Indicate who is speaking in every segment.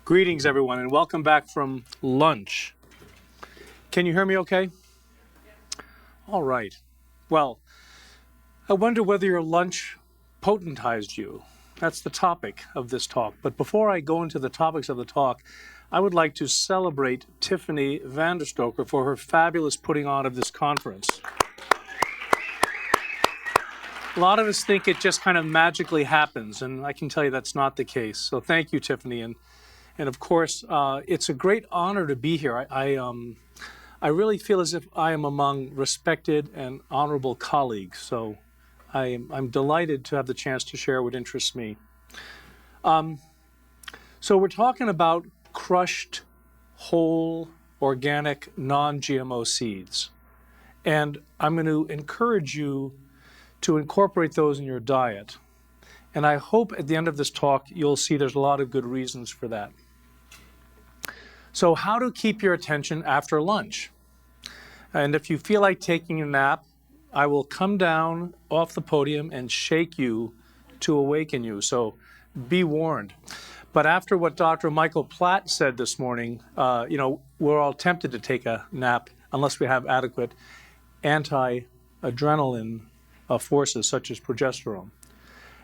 Speaker 1: Greetings, everyone, and welcome back from lunch. Can you hear me okay? All right. Well, I wonder whether your lunch potentized you. That's the topic of this talk. But before I go into the topics of the talk, I would like to celebrate Tiffany Vanderstoker for her fabulous putting on of this conference. A lot of us think it just kind of magically happens, and I can tell you that's not the case. So thank you, Tiffany. And of course, it's a great honor to be here. I really feel as if I am among respected and honorable colleagues. So I'm delighted to have the chance to share what interests me. So we're talking about crushed, whole, organic, non-GMO seeds. And I'm going to encourage you to incorporate those in your diet. And I hope at the end of this talk, you'll see there's a lot of good reasons for that. So how to keep your attention after lunch. And if you feel like taking a nap, I will come down off the podium and shake you to awaken you. So be warned. But after what Dr. Michael Platt said this morning, we're all tempted to take a nap unless we have adequate anti-adrenaline forces such as progesterone.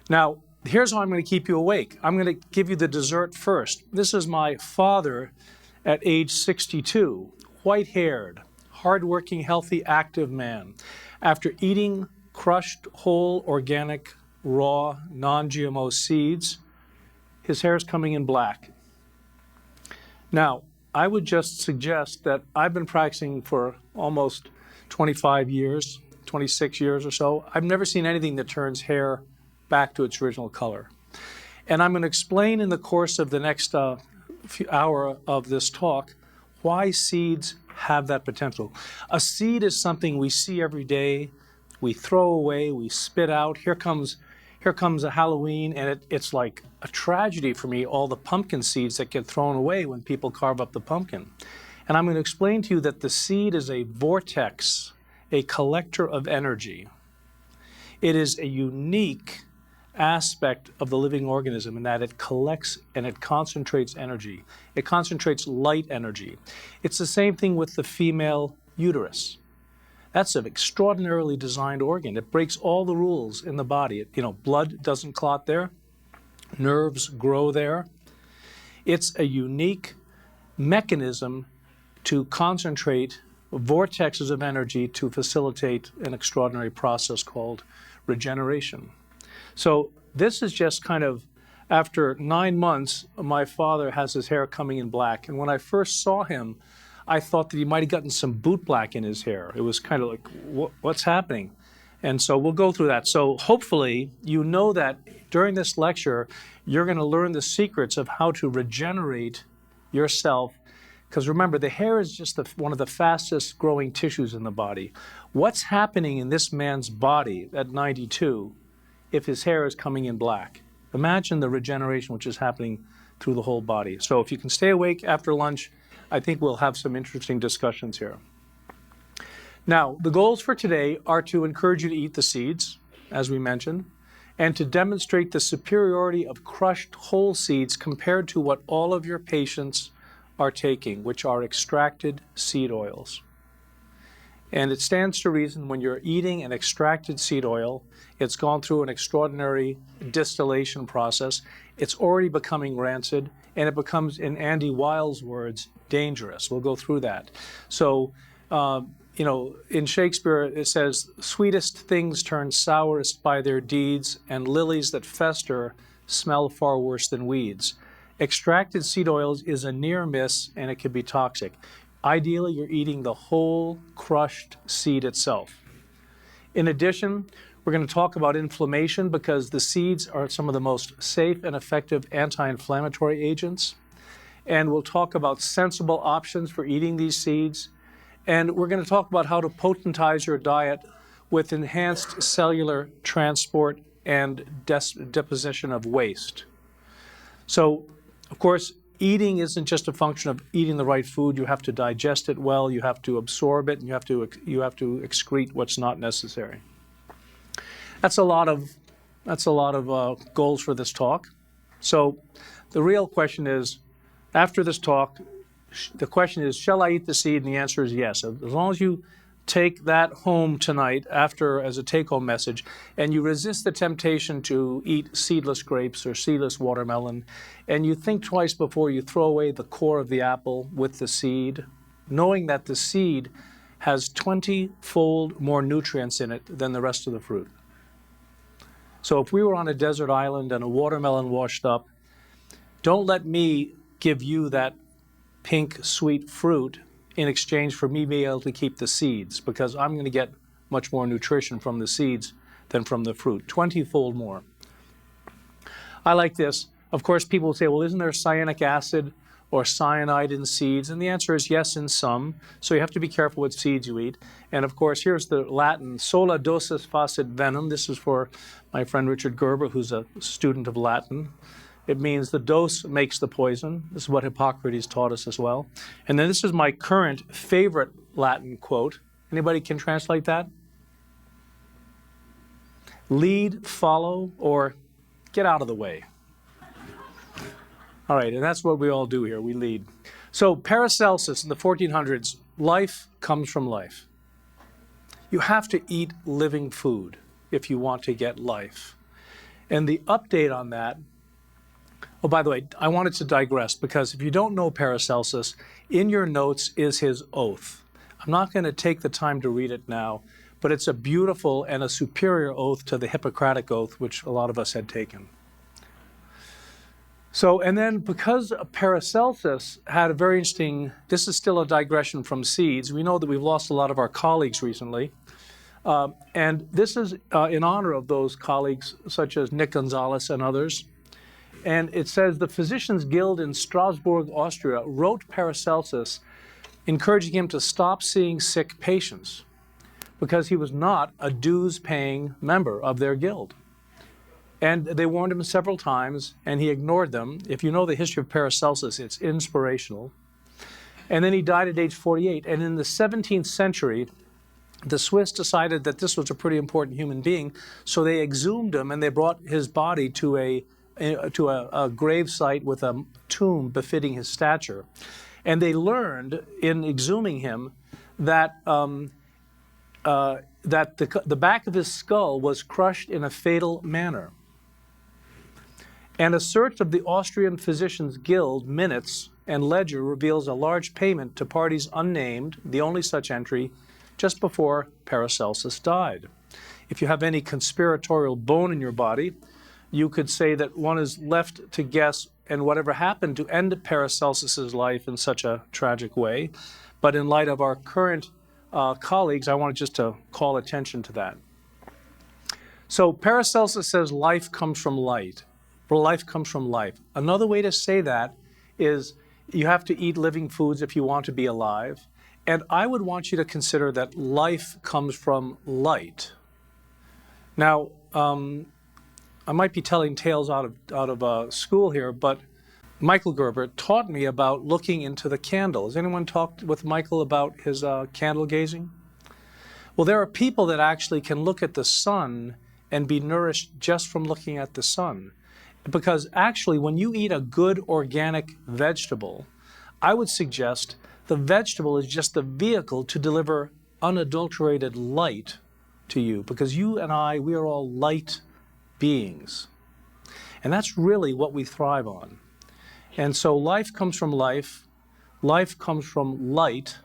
Speaker 1: Now, here's how I'm going to keep you awake. I'm going to give you the dessert first. This is my father at age 62, white-haired, hardworking, healthy, active man. After eating crushed, whole, organic, raw, non-GMO seeds, his hair is coming in black. Now, I would just suggest that I've been practicing for almost 25 years, 26 years or so. I've never seen anything that turns hair back to its original color. And I'm going to explain in the course of the next hour of this talk why seeds have that potential. A seed is something we see every day, we throw away, we spit out. Here comes a Halloween, and it's like a tragedy for me, all the pumpkin seeds that get thrown away when people carve up the pumpkin. And I'm going to explain to you that the seed is a vortex, a collector of energy. It is a unique aspect of the living organism in that it collects and it concentrates energy. It concentrates light energy. It's the same thing with the female uterus. That's an extraordinarily designed organ. It breaks all the rules in the body. Blood doesn't clot there. Nerves grow there. It's a unique mechanism to concentrate vortexes of energy to facilitate an extraordinary process called regeneration. So this is just kind of, after 9 months, my father has his hair coming in black. And when I first saw him, I thought that he might have gotten some boot black in his hair. It was kind of like, what's happening? And so we'll go through that. So hopefully you know that during this lecture, you're going to learn the secrets of how to regenerate yourself. Because remember, the hair is just one of the fastest growing tissues in the body. What's happening in this man's body at 92 if his hair is coming in black? Imagine the regeneration which is happening through the whole body. So if you can stay awake after lunch, I think we'll have some interesting discussions here. Now, the goals for today are to encourage you to eat the seeds, as we mentioned, and to demonstrate the superiority of crushed whole seeds compared to what all of your patients are taking, which are extracted seed oils. And it stands to reason when you're eating an extracted seed oil, it's gone through an extraordinary distillation process. It's already becoming rancid, and it becomes, in Andy Weil's words, dangerous. We'll go through that. So, in Shakespeare, it says, sweetest things turn sourest by their deeds, and lilies that fester smell far worse than weeds. Extracted seed oils is a near miss, and it can be toxic. Ideally, you're eating the whole crushed seed itself. In addition, we're going to talk about inflammation because the seeds are some of the most safe and effective anti-inflammatory agents. And we'll talk about sensible options for eating these seeds. And we're going to talk about how to potentize your diet with enhanced cellular transport and deposition of waste. So, of course, eating isn't just a function of eating the right food. You have to digest it well, you have to absorb it, and you have to excrete what's not necessary. That's a lot of goals for this talk. So the real question is, after this talk, the question is, shall I eat the seed? And the answer is yes. As long as you take that home tonight after as a take-home message, and you resist the temptation to eat seedless grapes or seedless watermelon, and you think twice before you throw away the core of the apple with the seed, knowing that the seed has 20-fold more nutrients in it than the rest of the fruit. So if we were on a desert island and a watermelon washed up, don't let me give you that pink, sweet fruit in exchange for me being able to keep the seeds, because I'm going to get much more nutrition from the seeds than from the fruit, 20-fold more. I like this. Of course, people will say, well, isn't there cyanic acid or cyanide in seeds? And the answer is yes, in some. So you have to be careful what seeds you eat. And of course, here's the Latin, sola dosis facit venum. This is for my friend Richard Gerber, who's a student of Latin. It means the dose makes the poison. This is what Hippocrates taught us as well. And then this is my current favorite Latin quote. Anybody can translate that? Lead, follow, or get out of the way. All right, and that's what we all do here. We lead. So Paracelsus in the 1400s, life comes from life. You have to eat living food if you want to get life. And the update on that, oh, by the way, I wanted to digress, because if you don't know Paracelsus, in your notes is his oath. I'm not going to take the time to read it now, but it's a beautiful and a superior oath to the Hippocratic oath, which a lot of us had taken. So, and then because Paracelsus had a very interesting, this is still a digression from seeds. We know that we've lost a lot of our colleagues recently. And this is in honor of those colleagues, such as Nick Gonzalez and others. And it says the Physicians Guild in Strasbourg, Austria, wrote Paracelsus, encouraging him to stop seeing sick patients because he was not a dues-paying member of their guild. And they warned him several times, and he ignored them. If you know the history of Paracelsus, it's inspirational. And then he died at age 48. And in the 17th century, the Swiss decided that this was a pretty important human being, so they exhumed him, and they brought his body to a grave site with a tomb befitting his stature. And they learned in exhuming him that the back of his skull was crushed in a fatal manner. And a search of the Austrian Physicians Guild minutes and ledger reveals a large payment to parties unnamed, the only such entry, just before Paracelsus died. If you have any conspiratorial bone in your body, you could say that one is left to guess and whatever happened to end Paracelsus's life in such a tragic way. But in light of our current colleagues, I wanted just to call attention to that. So Paracelsus says life comes from light. Well, life comes from life. Another way to say that is you have to eat living foods if you want to be alive. And I would want you to consider that life comes from light. Now, I might be telling tales out of school here, but Michael Gerber taught me about looking into the candle. Has anyone talked with Michael about his candle gazing? Well, there are people that actually can look at the sun and be nourished just from looking at the sun. Because actually, when you eat a good organic vegetable, I would suggest the vegetable is just the vehicle to deliver unadulterated light to you. Because you and I, we are all light beings. And that's really what we thrive on. And so life comes from life comes from light,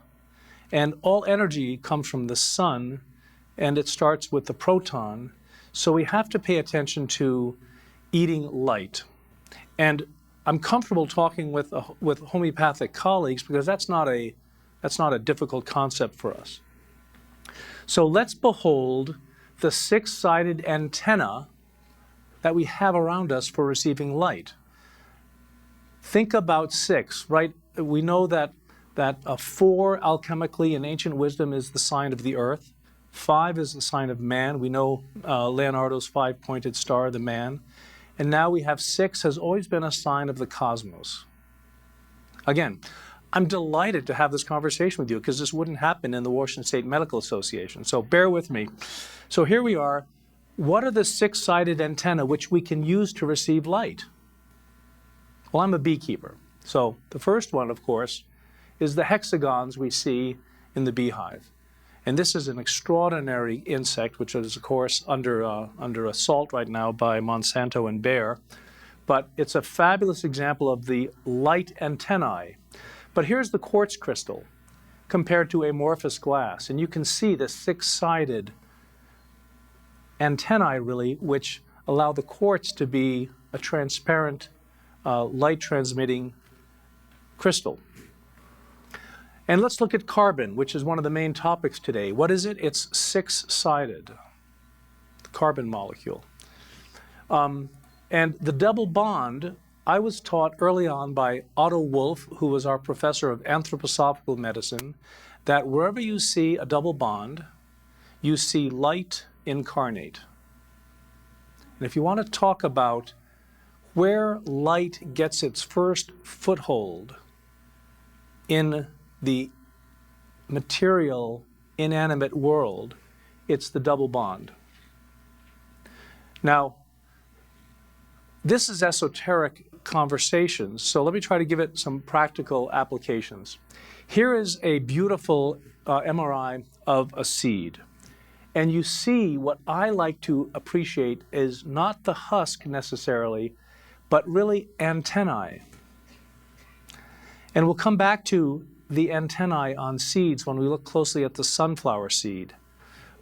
Speaker 1: and all energy comes from the sun, and it starts with the proton. So we have to pay attention to eating light. And I'm comfortable talking with homeopathic colleagues because that's not a difficult concept for us. So let's behold the six-sided antenna that we have around us for receiving light. Think about six, right? We know that 4 alchemically in ancient wisdom is the sign of the earth. 5 is the sign of man. We know Leonardo's 5-pointed star, the man. And now we have 6 has always been a sign of the cosmos. Again, I'm delighted to have this conversation with you because this wouldn't happen in the Washington State Medical Association. So bear with me. So here we are. What are the 6-sided antennae which we can use to receive light? Well, I'm a beekeeper. So the first one, of course, is the hexagons we see in the beehive. And this is an extraordinary insect, which is, of course, under assault right now by Monsanto and Bayer. But it's a fabulous example of the light antennae. But here's the quartz crystal compared to amorphous glass. And you can see the six-sided antennae, really, which allow the quartz to be a transparent, light-transmitting crystal. And let's look at carbon, which is one of the main topics today. What is it? It's six-sided, the carbon molecule. And the double bond, I was taught early on by Otto Wolff, who was our professor of anthroposophical medicine, that wherever you see a double bond, you see light incarnate. And if you want to talk about where light gets its first foothold in the material, inanimate world, it's the double bond. Now, this is esoteric conversations, so let me try to give it some practical applications. Here is a beautiful MRI of a seed. And you see what I like to appreciate is not the husk necessarily, but really antennae. And we'll come back to the antennae on seeds when we look closely at the sunflower seed.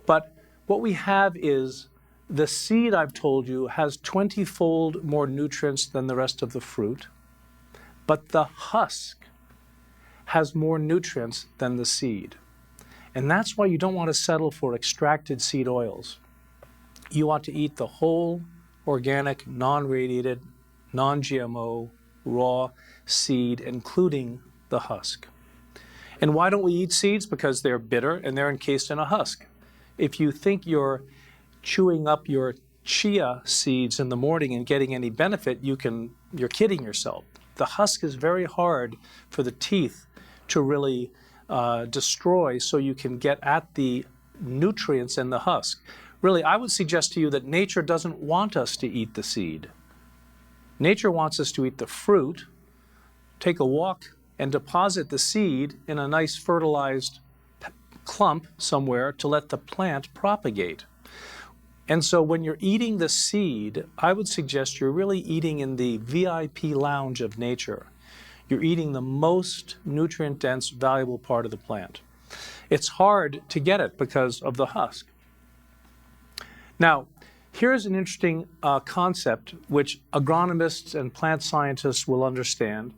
Speaker 1: But what we have is the seed, I've told you, has 20-fold more nutrients than the rest of the fruit, but the husk has more nutrients than the seed. And that's why you don't want to settle for extracted seed oils. You want to eat the whole, organic, non-radiated, non-GMO, raw seed, including the husk. And why don't we eat seeds? Because they're bitter and they're encased in a husk. If you think you're chewing up your chia seeds in the morning and getting any benefit, you're kidding yourself. The husk is very hard for the teeth to really destroy, so you can get at the nutrients in the husk. Really, I would suggest to you that nature doesn't want us to eat the seed. Nature wants us to eat the fruit, take a walk, and deposit the seed in a nice fertilized clump somewhere to let the plant propagate. And so when you're eating the seed, I would suggest you're really eating in the VIP lounge of nature. You're eating the most nutrient-dense, valuable part of the plant. It's hard to get it because of the husk. Now, here's an interesting concept which agronomists and plant scientists will understand.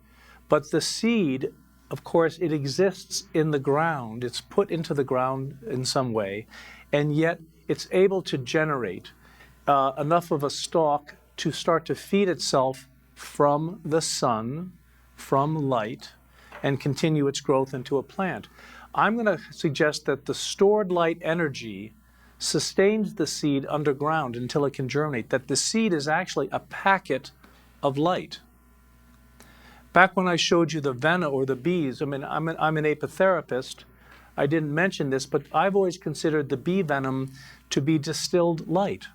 Speaker 1: But the seed, of course, it exists in the ground. It's put into the ground in some way, and yet it's able to generate enough of a stalk to start to feed itself from the sun, from light, and continue its growth into a plant. I'm going to suggest that the stored light energy sustains the seed underground until it can germinate, that the seed is actually a packet of light. Back when I showed you the venom or the bees, I mean, I'm an apitherapist. I didn't mention this, but I've always considered the bee venom to be distilled light.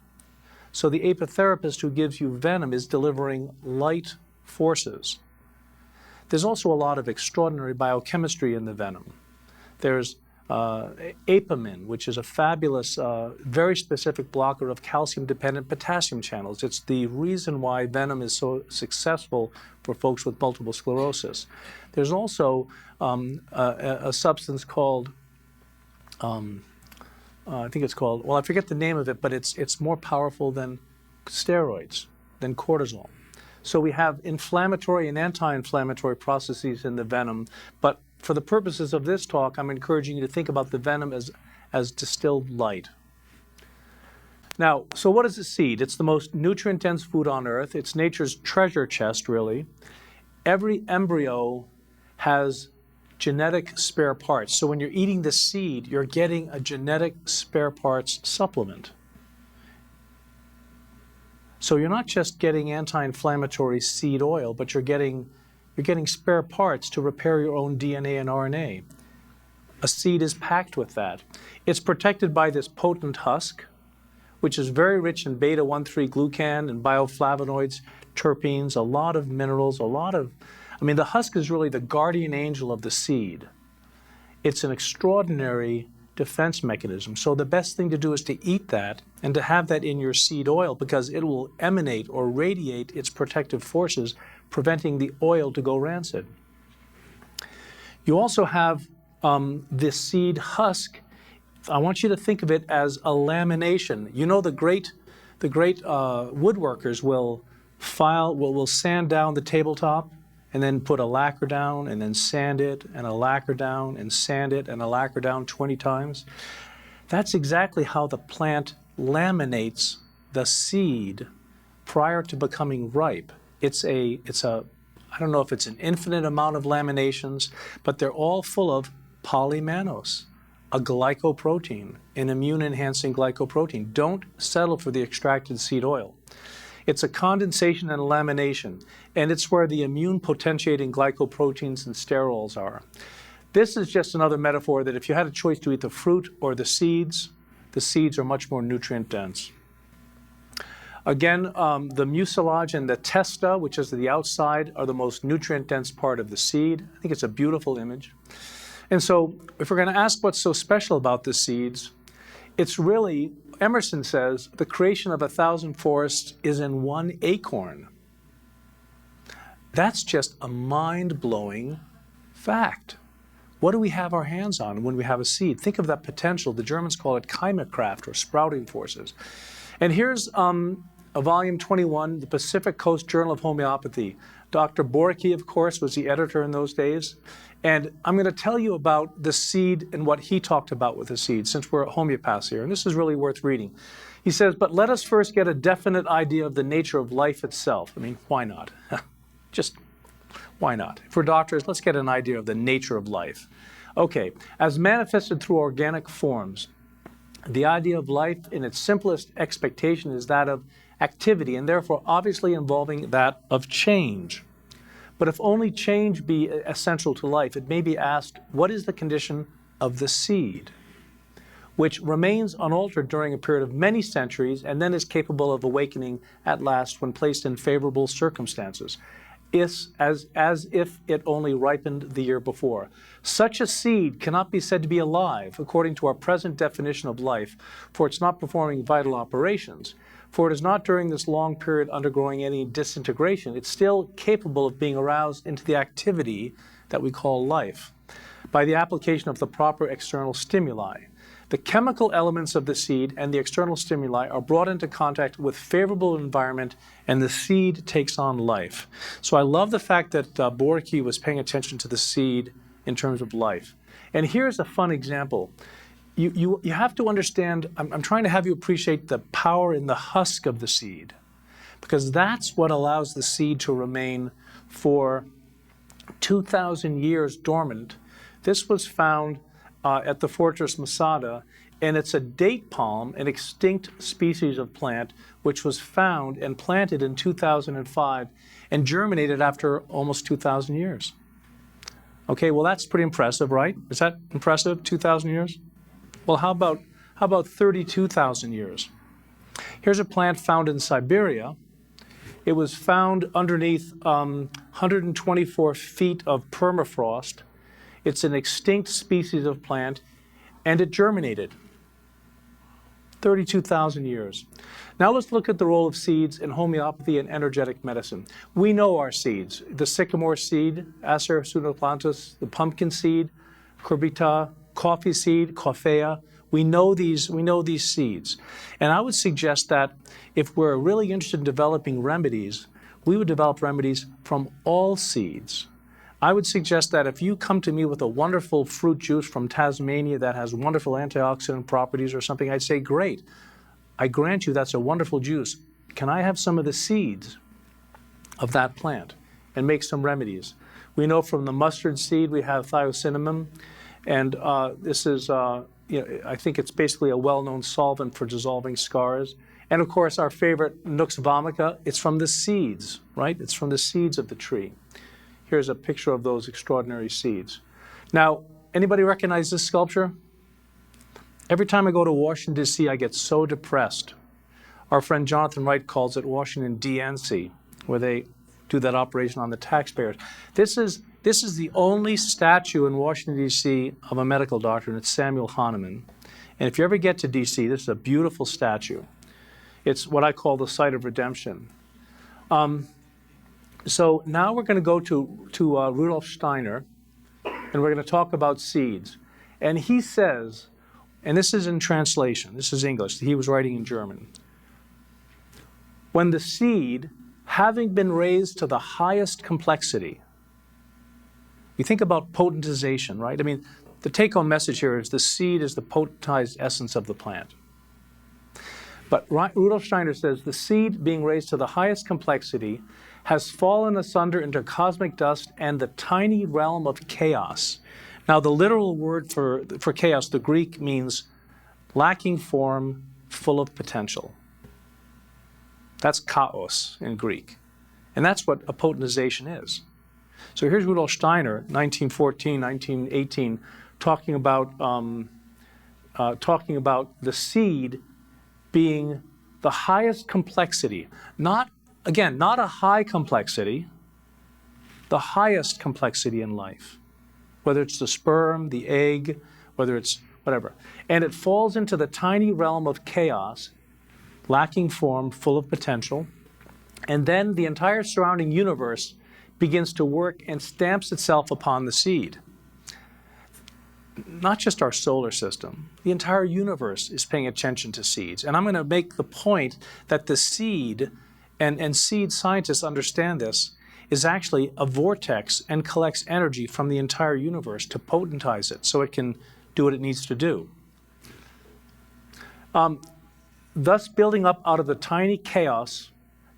Speaker 1: So the apitherapist who gives you venom is delivering light forces. There's also a lot of extraordinary biochemistry in the venom. There's apamin, which is a fabulous, very specific blocker of calcium-dependent potassium channels. It's the reason why venom is so successful for folks with multiple sclerosis. There's also a substance called, I think it's called, well, I forget the name of it, but it's more powerful than steroids, than cortisol. So we have inflammatory and anti-inflammatory processes in the venom, but for the purposes of this talk, I'm encouraging you to think about the venom as distilled light. Now, so what is a seed? It's the most nutrient-dense food on earth. It's nature's treasure chest, really. Every embryo has genetic spare parts. So when you're eating the seed, you're getting a genetic spare parts supplement. So you're not just getting anti-inflammatory seed oil, but you're getting spare parts to repair your own DNA and RNA. A seed is packed with that. It's protected by this potent husk, which is very rich in beta-1,3 glucan and bioflavonoids, terpenes, a lot of minerals, a lot of I mean, the husk is really the guardian angel of the seed. It's an extraordinary defense mechanism. So the best thing to do is to eat that and to have that in your seed oil, because it will emanate or radiate its protective forces, preventing the oil to go rancid. You also have the seed husk. I want you to think of it as a lamination. You know, the great woodworkers will sand down the tabletop and then put a lacquer down and then sand it and a lacquer down and sand it and a lacquer down 20 times. That's exactly how the plant laminates the seed prior to becoming ripe. It's a I don't know if it's an infinite amount of laminations, but they're all full of polymannose, a glycoprotein, an immune-enhancing glycoprotein. Don't settle for the extracted seed oil. It's a condensation and a lamination, and it's where the immune-potentiating glycoproteins and sterols are. This is just another metaphor that if you had a choice to eat the fruit or the seeds are much more nutrient-dense. Again, the mucilage and the testa, which is the outside, are the most nutrient-dense part of the seed. I think it's a beautiful image. And so if we're going to ask what's so special about the seeds, it's really, Emerson says, the creation of 1,000 forests is in one acorn. That's just a mind-blowing fact. What do we have our hands on when we have a seed? Think of that potential. The Germans call it Keimekraft, or sprouting forces. And here's a volume 21, the Pacific Coast Journal of Homeopathy. Dr. Borky, of course, was the editor in those days. And I'm going to tell you about the seed and what he talked about with the seed, since we're homeopaths here. And this is really worth reading. He says, but let us first get a definite idea of the nature of life itself. I mean, why not? Just why not? If we're doctors, let's get an idea of the nature of life. Okay, as manifested through organic forms, the idea of life in its simplest expectation is that of activity, and therefore obviously involving that of change. But if only change be essential to life, it may be asked, what is the condition of the seed, which remains unaltered during a period of many centuries and then is capable of awakening at last when placed in favorable circumstances, as if it only ripened the year before. Such a seed cannot be said to be alive according to our present definition of life, for it's not performing vital operations. For it is not during this long period undergoing any disintegration. It's still capable of being aroused into the activity that we call life by the application of the proper external stimuli. The chemical elements of the seed and the external stimuli are brought into contact with favorable environment, and the seed takes on life. So I love the fact that Borky was paying attention to the seed in terms of life. And here's a fun example. You have to understand, I'm trying to have you appreciate the power in the husk of the seed, because that's what allows the seed to remain for 2,000 years dormant. This was found at the Fortress Masada, and it's a date palm, an extinct species of plant, which was found and planted in 2005 and germinated after almost 2,000 years. Okay, well that's pretty impressive, right? Is that impressive, 2,000 years? Well, how about 32,000 years? Here's a plant found in Siberia. It was found underneath 124 feet of permafrost. It's an extinct species of plant, and it germinated. 32,000 years. Now let's look at the role of seeds in homeopathy and energetic medicine. We know our seeds. The sycamore seed, Acer pseudoplantus, the pumpkin seed, curbita, coffee seed, coffea. We know these seeds. And I would suggest that if we're really interested in developing remedies, we would develop remedies from all seeds. I would suggest that if you come to me with a wonderful fruit juice from Tasmania that has wonderful antioxidant properties or something, I'd say, great. I grant you that's a wonderful juice. Can I have some of the seeds of that plant and make some remedies? We know from the mustard seed we have thiocinamin, and this is, I think it's basically a well-known solvent for dissolving scars. And of course, our favorite Nux vomica, it's from the seeds, right? It's from the seeds of the tree. Here's a picture of those extraordinary seeds. Now, anybody recognize this sculpture? Every time I go to Washington, D.C., I get so depressed. Our friend Jonathan Wright calls it Washington, DNC, where they do that operation on the taxpayers. This is the only statue in Washington, D.C. of a medical doctor, and it's Samuel Hahnemann. And if you ever get to D.C., this is a beautiful statue. It's what I call the site of redemption. So now we're going to go to Rudolf Steiner, and we're going to talk about seeds. And he says, and this is in translation, this is English, he was writing in German. When the seed, having been raised to the highest complexity, you think about potentization, right? I mean, the take-home message here is the seed is the potentized essence of the plant. But Rudolf Steiner says the seed being raised to the highest complexity has fallen asunder into cosmic dust and the tiny realm of chaos. Now, the literal word for chaos, the Greek, means lacking form, full of potential. That's chaos in Greek. And that's what a potentization is. So here's Rudolf Steiner, 1914, 1918, talking about the seed being the highest complexity. Not a high complexity, the highest complexity in life. Whether it's the sperm, the egg, whether it's whatever. And it falls into the tiny realm of chaos, lacking form, full of potential. And then the entire surrounding universe begins to work and stamps itself upon the seed. Not just our solar system, the entire universe is paying attention to seeds. And I'm going to make the point that the seed, and seed scientists understand this, is actually a vortex and collects energy from the entire universe to potentize it so it can do what it needs to do. Thus building up out of the tiny chaos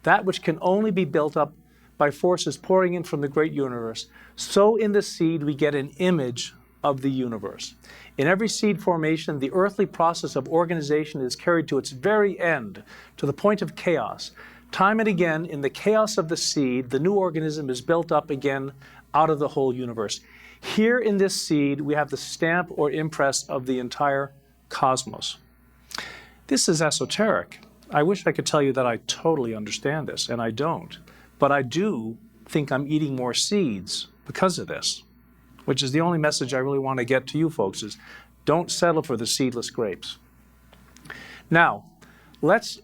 Speaker 1: that which can only be built up by forces pouring in from the great universe, so in the seed we get an image of the universe. In every seed formation, the earthly process of organization is carried to its very end, to the point of chaos. Time and again, in the chaos of the seed, the new organism is built up again out of the whole universe. Here in this seed, we have the stamp or impress of the entire cosmos. This is esoteric. I wish I could tell you that I totally understand this, and I don't. But I do think I'm eating more seeds because of this, which is the only message I really want to get to you folks is don't settle for the seedless grapes. Now, this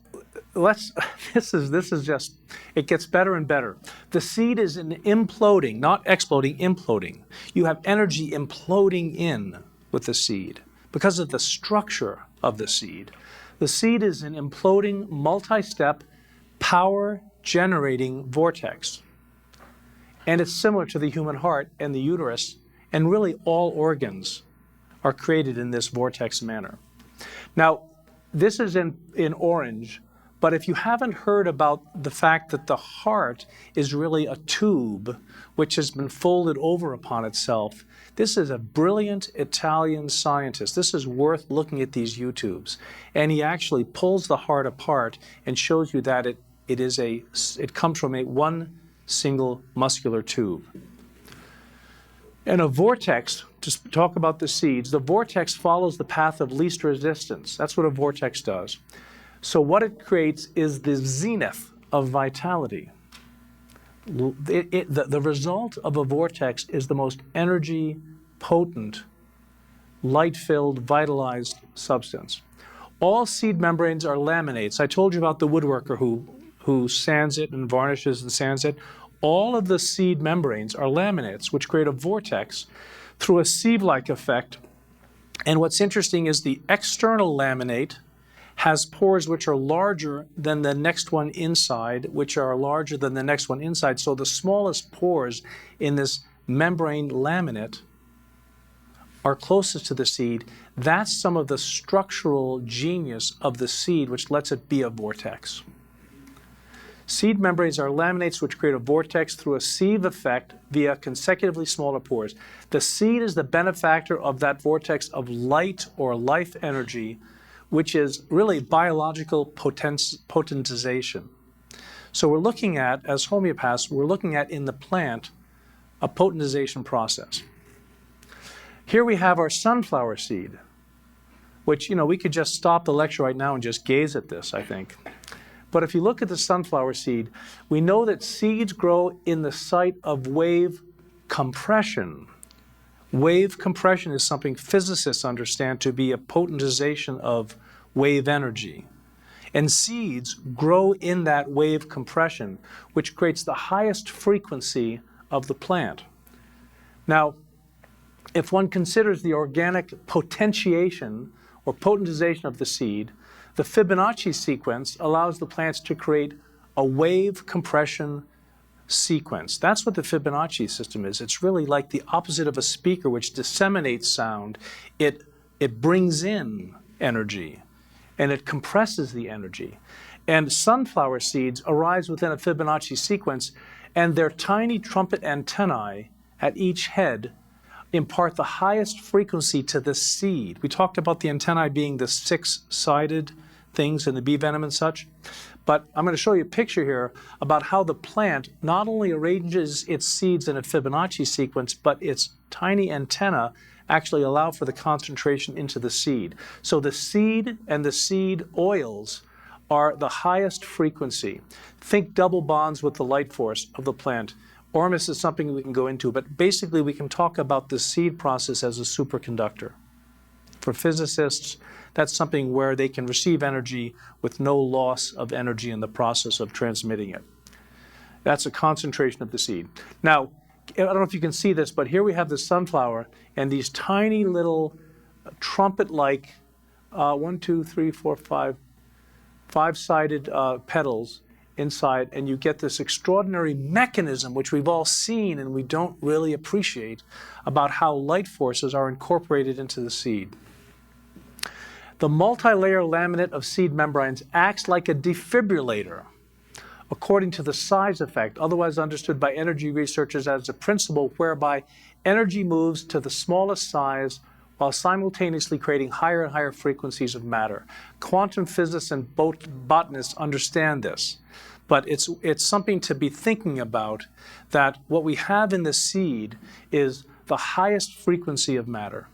Speaker 1: is just, it gets better and better. The seed is an imploding, not exploding, imploding. You have energy imploding in with the seed because of the structure of the seed. The seed is an imploding, multi-step, power-generating vortex. And it's similar to the human heart and the uterus, and really all organs are created in this vortex manner. Now, this is in orange, but if you haven't heard about the fact that the heart is really a tube which has been folded over upon itself, this is a brilliant Italian scientist. This is worth looking at these YouTubes. And he actually pulls the heart apart and shows you that it comes from one single muscular tube. And a vortex, to talk about the seeds, the vortex follows the path of least resistance. That's what a vortex does. So what it creates is the zenith of vitality. The result of a vortex is the most energy-potent, light-filled, vitalized substance. All seed membranes are laminates. I told you about the woodworker who sands it and varnishes and sands it. All of the seed membranes are laminates, which create a vortex through a sieve-like effect. And what's interesting is the external laminate has pores which are larger than the next one inside, which are larger than the next one inside. So the smallest pores in this membrane laminate are closest to the seed. That's some of the structural genius of the seed, which lets it be a vortex. Seed membranes are laminates which create a vortex through a sieve effect via consecutively smaller pores. The seed is the benefactor of that vortex of light or life energy, which is really biological potentization. So we're looking at, as homeopaths, we're looking at in the plant a potentization process. Here we have our sunflower seed, which, we could just stop the lecture right now and just gaze at this, I think. But if you look at the sunflower seed, we know that seeds grow in the site of wave compression. Wave compression is something physicists understand to be a potentization of wave energy. And seeds grow in that wave compression, which creates the highest frequency of the plant. Now, if one considers the organic potentiation or potentization of the seed, the Fibonacci sequence allows the plants to create a wave compression sequence. That's what the Fibonacci system is. It's really like the opposite of a speaker which disseminates sound. It brings in energy and it compresses the energy. And sunflower seeds arise within a Fibonacci sequence, and their tiny trumpet antennae at each head impart the highest frequency to the seed. We talked about the antennae being the six-sided things in the bee venom and such, but I'm going to show you a picture here about how the plant not only arranges its seeds in a Fibonacci sequence, but its tiny antenna actually allow for the concentration into the seed. So the seed and the seed oils are the highest frequency. Think double bonds with the light force of the plant. Ormus is something we can go into, but basically we can talk about the seed process as a superconductor. For physicists, that's something where they can receive energy with no loss of energy in the process of transmitting it. That's a concentration of the seed. Now, I don't know if you can see this, but here we have the sunflower and these tiny little trumpet-like, 5-sided petals inside, and you get this extraordinary mechanism which we've all seen and we don't really appreciate about how light forces are incorporated into the seed. The multi-layer laminate of seed membranes acts like a defibrillator according to the size effect, otherwise understood by energy researchers as a principle whereby energy moves to the smallest size while simultaneously creating higher and higher frequencies of matter. Quantum physicists and botanists understand this, but it's something to be thinking about, that what we have in the seed is the highest frequency of matter.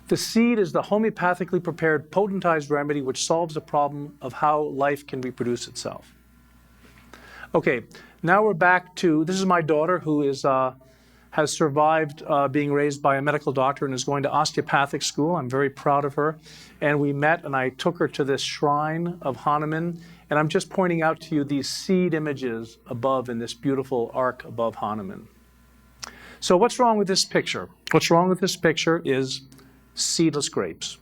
Speaker 1: The seed is the homeopathically prepared potentized remedy which solves the problem of how life can reproduce itself. Okay, now we're back to, this is my daughter who is has survived being raised by a medical doctor and is going to osteopathic school. I'm very proud of her. And we met and I took her to this shrine of Hanuman. And I'm just pointing out to you these seed images above in this beautiful arc above Hanuman. So what's wrong with this picture? What's wrong with this picture is seedless grapes.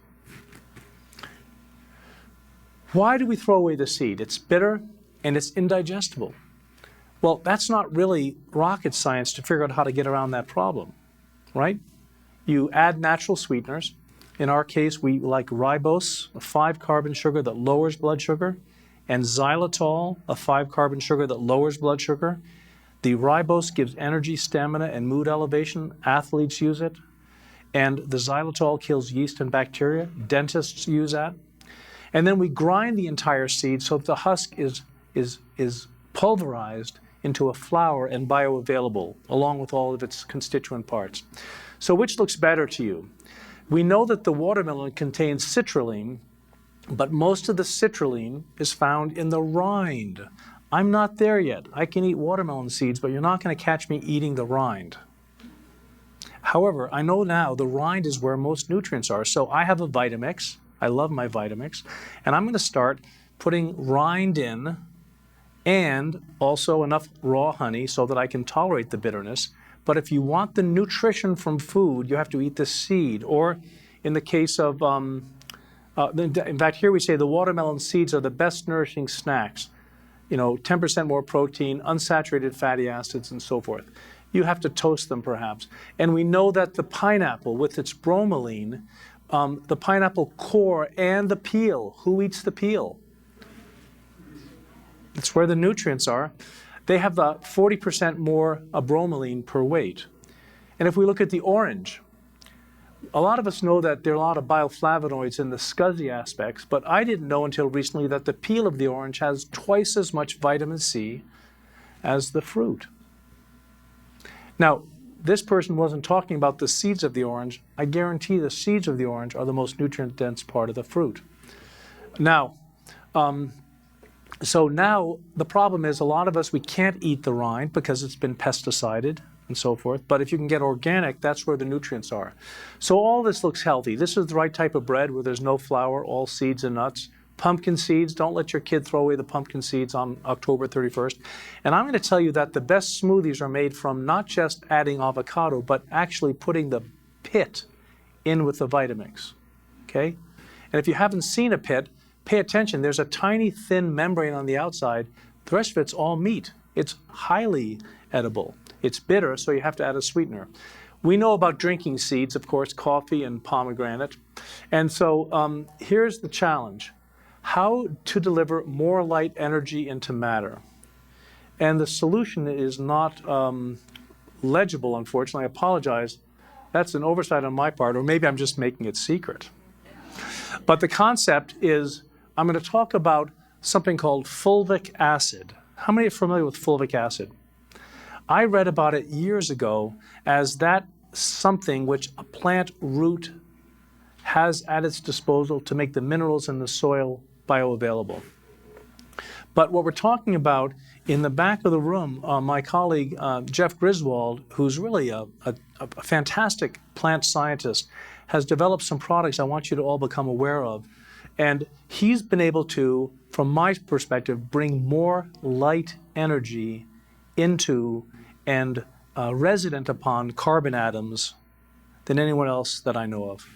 Speaker 1: Why do we throw away the seed? It's bitter and it's indigestible. Well, that's not really rocket science to figure out how to get around that problem, right? You add natural sweeteners. In our case, we like ribose, a 5-carbon sugar that lowers blood sugar, and xylitol, a 5-carbon sugar that lowers blood sugar. The ribose gives energy, stamina, and mood elevation. Athletes use it. And the xylitol kills yeast and bacteria. Dentists use that. And then we grind the entire seed so that the husk is pulverized into a flour and bioavailable, along with all of its constituent parts. So which looks better to you? We know that the watermelon contains citrulline, but most of the citrulline is found in the rind. I'm not there yet. I can eat watermelon seeds, but you're not going to catch me eating the rind. However, I know now the rind is where most nutrients are. So I have a Vitamix. I love my Vitamix. And I'm going to start putting rind in and also enough raw honey so that I can tolerate the bitterness. But if you want the nutrition from food, you have to eat the seed. Or in the case of, in fact, here we say the watermelon seeds are the best nourishing snacks. 10% more protein, unsaturated fatty acids, and so forth. You have to toast them perhaps. And we know that the pineapple with its bromelain, the pineapple core and the peel, who eats the peel? It's where the nutrients are. They have the 40% more bromelain per weight. And if we look at the orange, a lot of us know that there are a lot of bioflavonoids in the scuzzy aspects, but I didn't know until recently that the peel of the orange has twice as much vitamin C as the fruit. Now, this person wasn't talking about the seeds of the orange. I guarantee the seeds of the orange are the most nutrient-dense part of the fruit. Now, So now the problem is a lot of us, we can't eat the rind because it's been pesticided and so forth. But if you can get organic, that's where the nutrients are. So all this looks healthy. This is the right type of bread where there's no flour, all seeds and nuts. Pumpkin seeds, don't let your kid throw away the pumpkin seeds on October 31st. And I'm going to tell you that the best smoothies are made from not just adding avocado, but actually putting the pit in with the Vitamix, okay? And if you haven't seen a pit, pay attention. There's a tiny thin membrane on the outside. The rest of it's all meat. It's highly edible. It's bitter, so you have to add a sweetener. We know about drinking seeds, of course, coffee and pomegranate. And so here's the challenge. How to deliver more light energy into matter. And the solution is not legible, unfortunately. I apologize. That's an oversight on my part, or maybe I'm just making it secret. But the concept is, I'm going to talk about something called fulvic acid. How many are familiar with fulvic acid? I read about it years ago as that something which a plant root has at its disposal to make the minerals in the soil bioavailable. But what we're talking about in the back of the room, my colleague Jeff Griswold, who's really a fantastic plant scientist, has developed some products I want you to all become aware of. And he's been able to, from my perspective, bring more light energy into and resident upon carbon atoms than anyone else that I know of.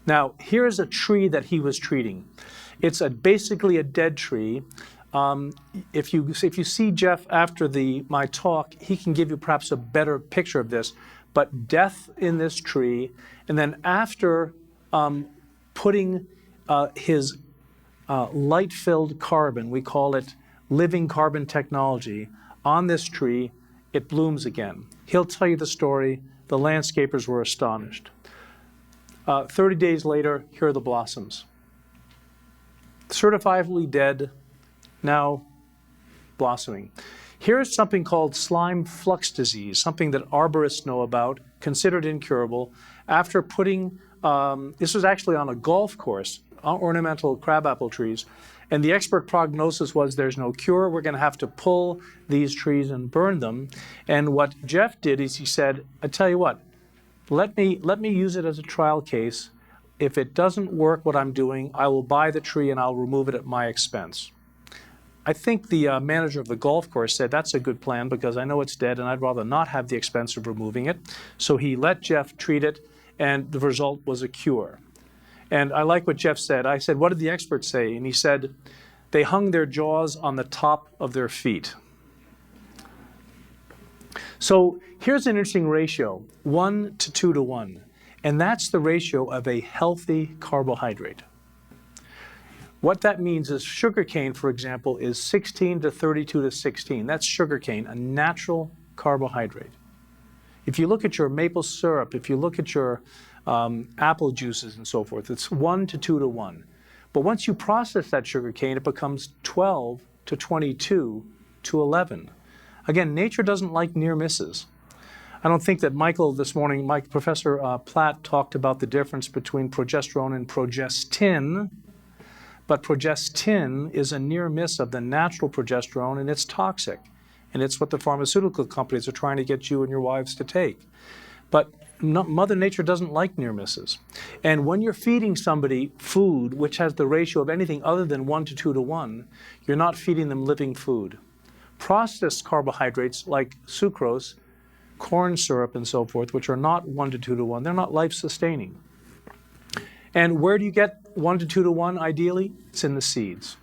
Speaker 1: Now, here's a tree that he was treating. It's basically a dead tree. If you see Jeff after my talk, he can give you perhaps a better picture of this. But death in this tree, and then after putting his light-filled carbon, we call it living carbon technology, on this tree, it blooms again. He'll tell you the story. The landscapers were astonished. 30 days later, here are the blossoms. Certifiably dead, now blossoming. Here's something called slime flux disease, something that arborists know about, considered incurable. After putting, this was actually on a golf course, ornamental crabapple trees, and the expert prognosis was there's no cure, we're going to have to pull these trees and burn them. And what Jeff did is he said, I tell you what, let me use it as a trial case. If it doesn't work what I'm doing, I will buy the tree and I'll remove it at my expense. I think the manager of the golf course said, that's a good plan because I know it's dead and I'd rather not have the expense of removing it. So he let Jeff treat it, and the result was a cure. And I like what Jeff said. I said, what did the experts say? And he said, they hung their jaws on the top of their feet. So here's an interesting ratio, 1 to 2 to 1. And that's the ratio of a healthy carbohydrate. What that means is sugarcane, for example, is 16 to 32 to 16. That's sugarcane, a natural carbohydrate. If you look at your maple syrup, if you look at your apple juices and so forth, it's 1 to 2 to 1. But once you process that sugarcane, it becomes 12 to 22 to 11. Again, nature doesn't like near misses. I don't think that Michael this morning, Professor Platt talked about the difference between progesterone and progestin, but progestin is a near miss of the natural progesterone, and it's toxic. And it's what the pharmaceutical companies are trying to get you and your wives to take. But Mother Nature doesn't like near misses. And when you're feeding somebody food which has the ratio of anything other than 1 to 2 to 1, you're not feeding them living food. Processed carbohydrates like sucrose, corn syrup, and so forth, which are not 1 to 2 to 1, they're not life-sustaining. And where do you get 1 to 2 to 1 ideally? It's in the seeds.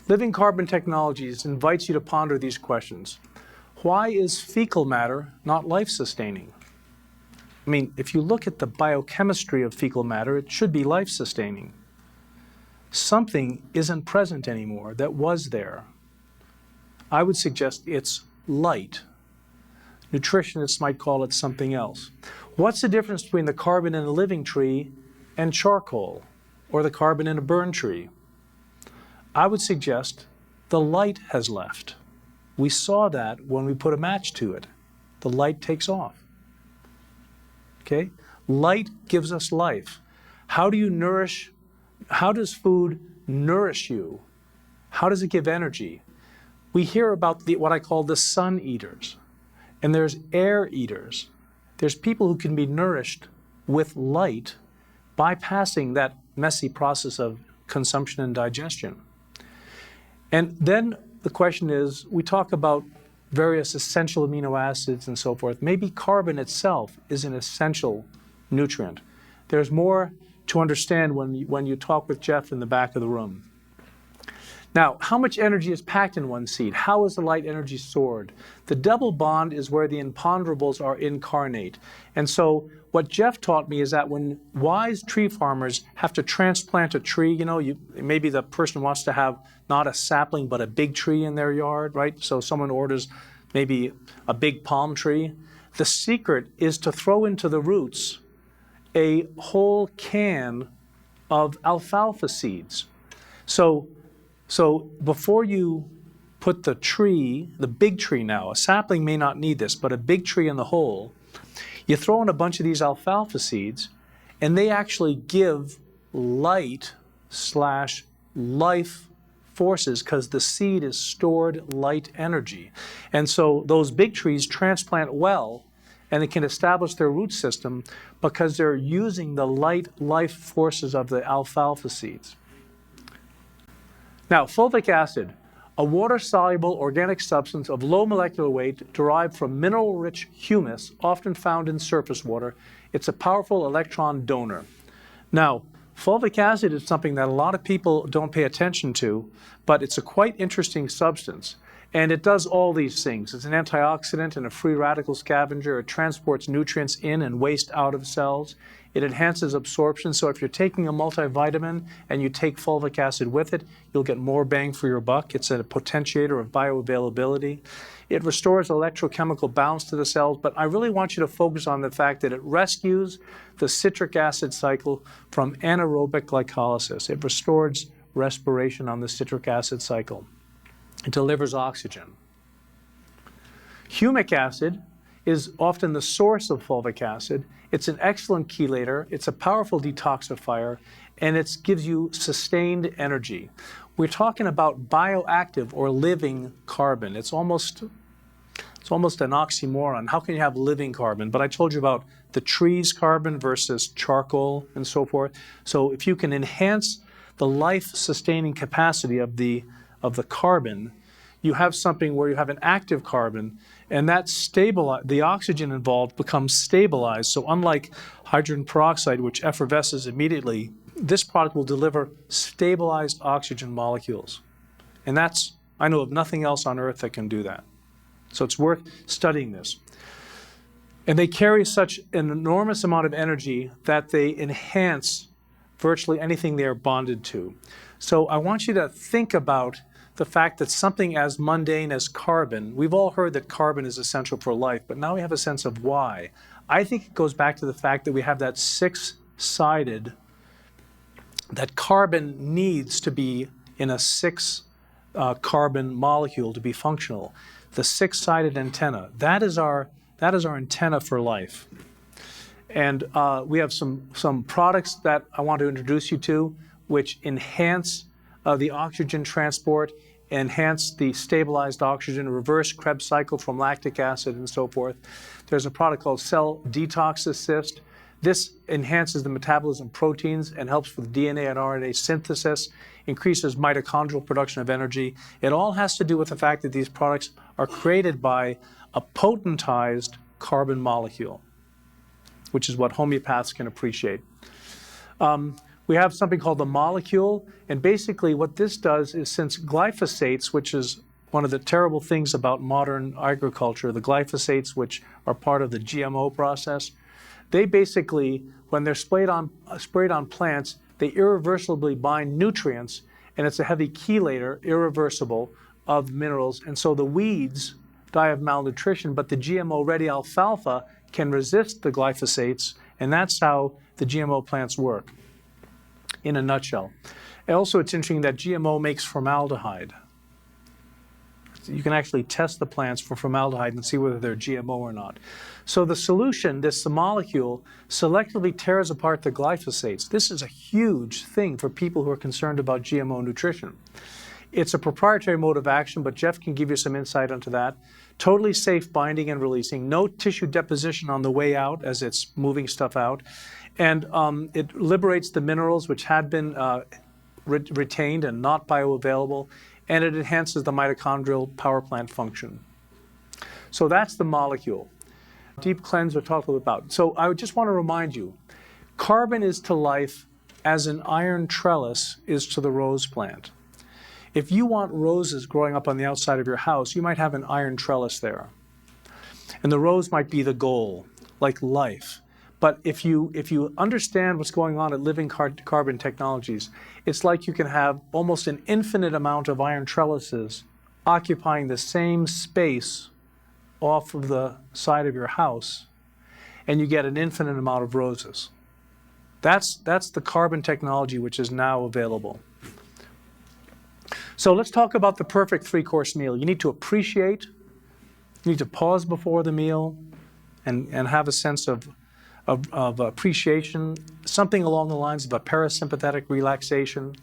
Speaker 1: Living Carbon Technologies invites you to ponder these questions. Why is fecal matter not life-sustaining? I mean, if you look at the biochemistry of fecal matter, it should be life-sustaining. Something isn't present anymore that was there. I would suggest it's light. Nutritionists might call it something else. What's the difference between the carbon in a living tree and charcoal, or the carbon in a burned tree? I would suggest the light has left. We saw that when we put a match to it. The light takes off. Okay? Light gives us life. How do you nourish how does food nourish you? How does it give energy? We hear about what I call the sun eaters, and there's air eaters. There's people who can be nourished with light, bypassing that messy process of consumption and digestion. And then the question is, we talk about various essential amino acids and so forth. Maybe carbon itself is an essential nutrient. There's more to understand when you talk with Jeff in the back of the room. Now, how much energy is packed in one seed? How is the light energy stored? The double bond is where the imponderables are incarnate. And so what Jeff taught me is that when wise tree farmers have to transplant a tree, maybe the person wants to have not a sapling but a big tree in their yard, right? So someone orders maybe a big palm tree. The secret is to throw into the roots a whole can of alfalfa seeds. So before you put the tree, the big tree now, a sapling may not need this, but a big tree in the hole, you throw in a bunch of these alfalfa seeds, and they actually give light/life forces because the seed is stored light energy. And so those big trees transplant well, and they can establish their root system because they're using the light life forces of the alfalfa seeds. Now, fulvic acid, a water-soluble organic substance of low molecular weight derived from mineral-rich humus, often found in surface water. It's a powerful electron donor. Now, fulvic acid is something that a lot of people don't pay attention to, but it's a quite interesting substance. And it does all these things. It's an antioxidant and a free radical scavenger. It transports nutrients in and waste out of cells. It enhances absorption. So if you're taking a multivitamin and you take fulvic acid with it, you'll get more bang for your buck. It's a potentiator of bioavailability. It restores electrochemical balance to the cells. But I really want you to focus on the fact that it rescues the citric acid cycle from anaerobic glycolysis. It restores respiration on the citric acid cycle. It delivers oxygen. Humic acid is often the source of fulvic acid. It's an excellent chelator. It's a powerful detoxifier, and it gives you sustained energy. We're talking about bioactive or living carbon. It's almost an oxymoron. How can you have living carbon? But I told you about the tree's carbon versus charcoal and so forth. So if you can enhance the life-sustaining capacity of the carbon, you have something where you have an active carbon, and that the oxygen involved becomes stabilized. So unlike hydrogen peroxide, which effervesces immediately, this product will deliver stabilized oxygen molecules. And I know of nothing else on earth that can do that. So it's worth studying this. And they carry such an enormous amount of energy that they enhance virtually anything they are bonded to. So I want you to think about the fact that something as mundane as carbon, we've all heard that carbon is essential for life, but now we have a sense of why. I think it goes back to the fact that we have that six-sided, that carbon needs to be in a six-carbon molecule to be functional. The six-sided antenna, that is our antenna for life. And we have some products that I want to introduce you to, which enhance the oxygen transport, enhance the stabilized oxygen, reverse Krebs cycle from lactic acid and so forth. There's a product called Cell Detox Assist. This enhances the metabolism of proteins and helps with DNA and RNA synthesis, increases mitochondrial production of energy. It all has to do with the fact that these products are created by a potentized carbon molecule, which is what homeopaths can appreciate. We have something called the molecule, and basically what this does is, since glyphosates, which is one of the terrible things about modern agriculture, the glyphosates, which are part of the GMO process, they basically, when they're sprayed on plants, they irreversibly bind nutrients, and it's a heavy chelator, irreversible, of minerals, and so the weeds die of malnutrition, but the GMO-ready alfalfa can resist the glyphosates, and that's how the GMO plants work, in a nutshell. And also, it's interesting that GMO makes formaldehyde. You can actually test the plants for formaldehyde and see whether they're GMO or not. So the solution, this molecule, selectively tears apart the glyphosates. This is a huge thing for people who are concerned about GMO nutrition. It's a proprietary mode of action, but Jeff can give you some insight into that. Totally safe binding and releasing, no tissue deposition on the way out as it's moving stuff out. And it liberates the minerals which had been retained and not bioavailable, and it enhances the mitochondrial power plant function. So that's the molecule. Deep cleanse we'll talk a little about. So I just want to remind you, carbon is to life as an iron trellis is to the rose plant. If you want roses growing up on the outside of your house, you might have an iron trellis there. And the rose might be the goal, like life. But if you understand what's going on at Living Carbon Technologies, it's like you can have almost an infinite amount of iron trellises occupying the same space off of the side of your house, and you get an infinite amount of roses. That's the carbon technology which is now available. So let's talk about the perfect three-course meal. You need to appreciate, you need to pause before the meal and have a sense of appreciation, something along the lines of a parasympathetic relaxation,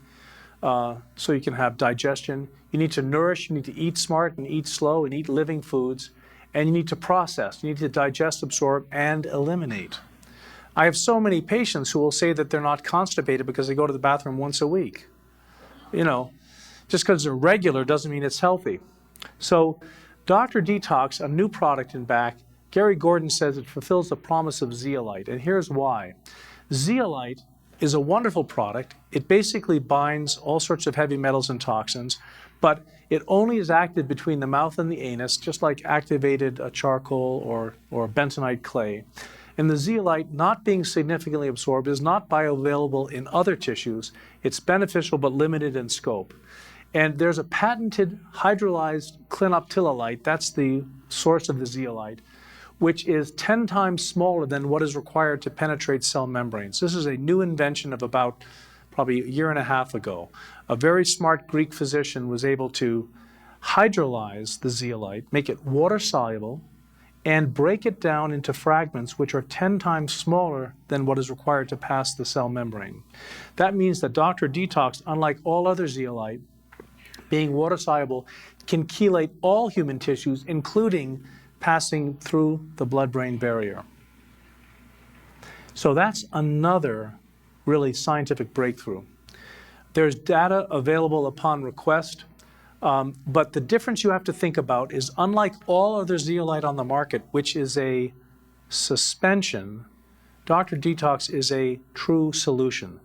Speaker 1: so you can have digestion. You need to nourish, you need to eat smart and eat slow and eat living foods, and you need to process. You need to digest, absorb, and eliminate. I have so many patients who will say that they're not constipated because they go to the bathroom once a week. You know, just because they're regular doesn't mean it's healthy. So Dr. Detox, a new product in back, Gary Gordon says it fulfills the promise of zeolite, and here's why. Zeolite is a wonderful product. It basically binds all sorts of heavy metals and toxins, but it only is active between the mouth and the anus, just like activated charcoal or bentonite clay. And the zeolite, not being significantly absorbed, is not bioavailable in other tissues. It's beneficial but limited in scope. And there's a patented hydrolyzed clinoptilolite, that's the source of the zeolite, which is 10 times smaller than what is required to penetrate cell membranes. This is a new invention of about probably a year and a half ago. A very smart Greek physician was able to hydrolyze the zeolite, make it water soluble, and break it down into fragments which are 10 times smaller than what is required to pass the cell membrane. That means that Dr. Detox, unlike all other zeolite, being water soluble, can chelate all human tissues, including passing through the blood-brain barrier. So that's another really scientific breakthrough. There's data available upon request, but the difference you have to think about is, unlike all other zeolite on the market, which is a suspension, Dr. Detox is a true solution.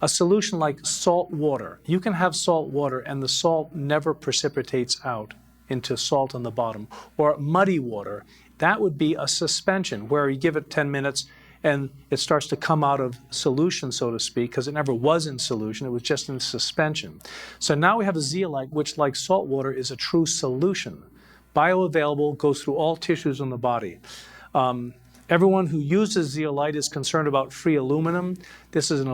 Speaker 1: A solution like salt water. You can have salt water and the salt never precipitates out into salt on the bottom. Or muddy water. That would be a suspension where you give it 10 minutes and it starts to come out of solution, so to speak, because it never was in solution, it was just in suspension. So now we have a zeolite, which, like salt water, is a true solution. Bioavailable, goes through all tissues in the body. Everyone who uses zeolite is concerned about free aluminum. This is an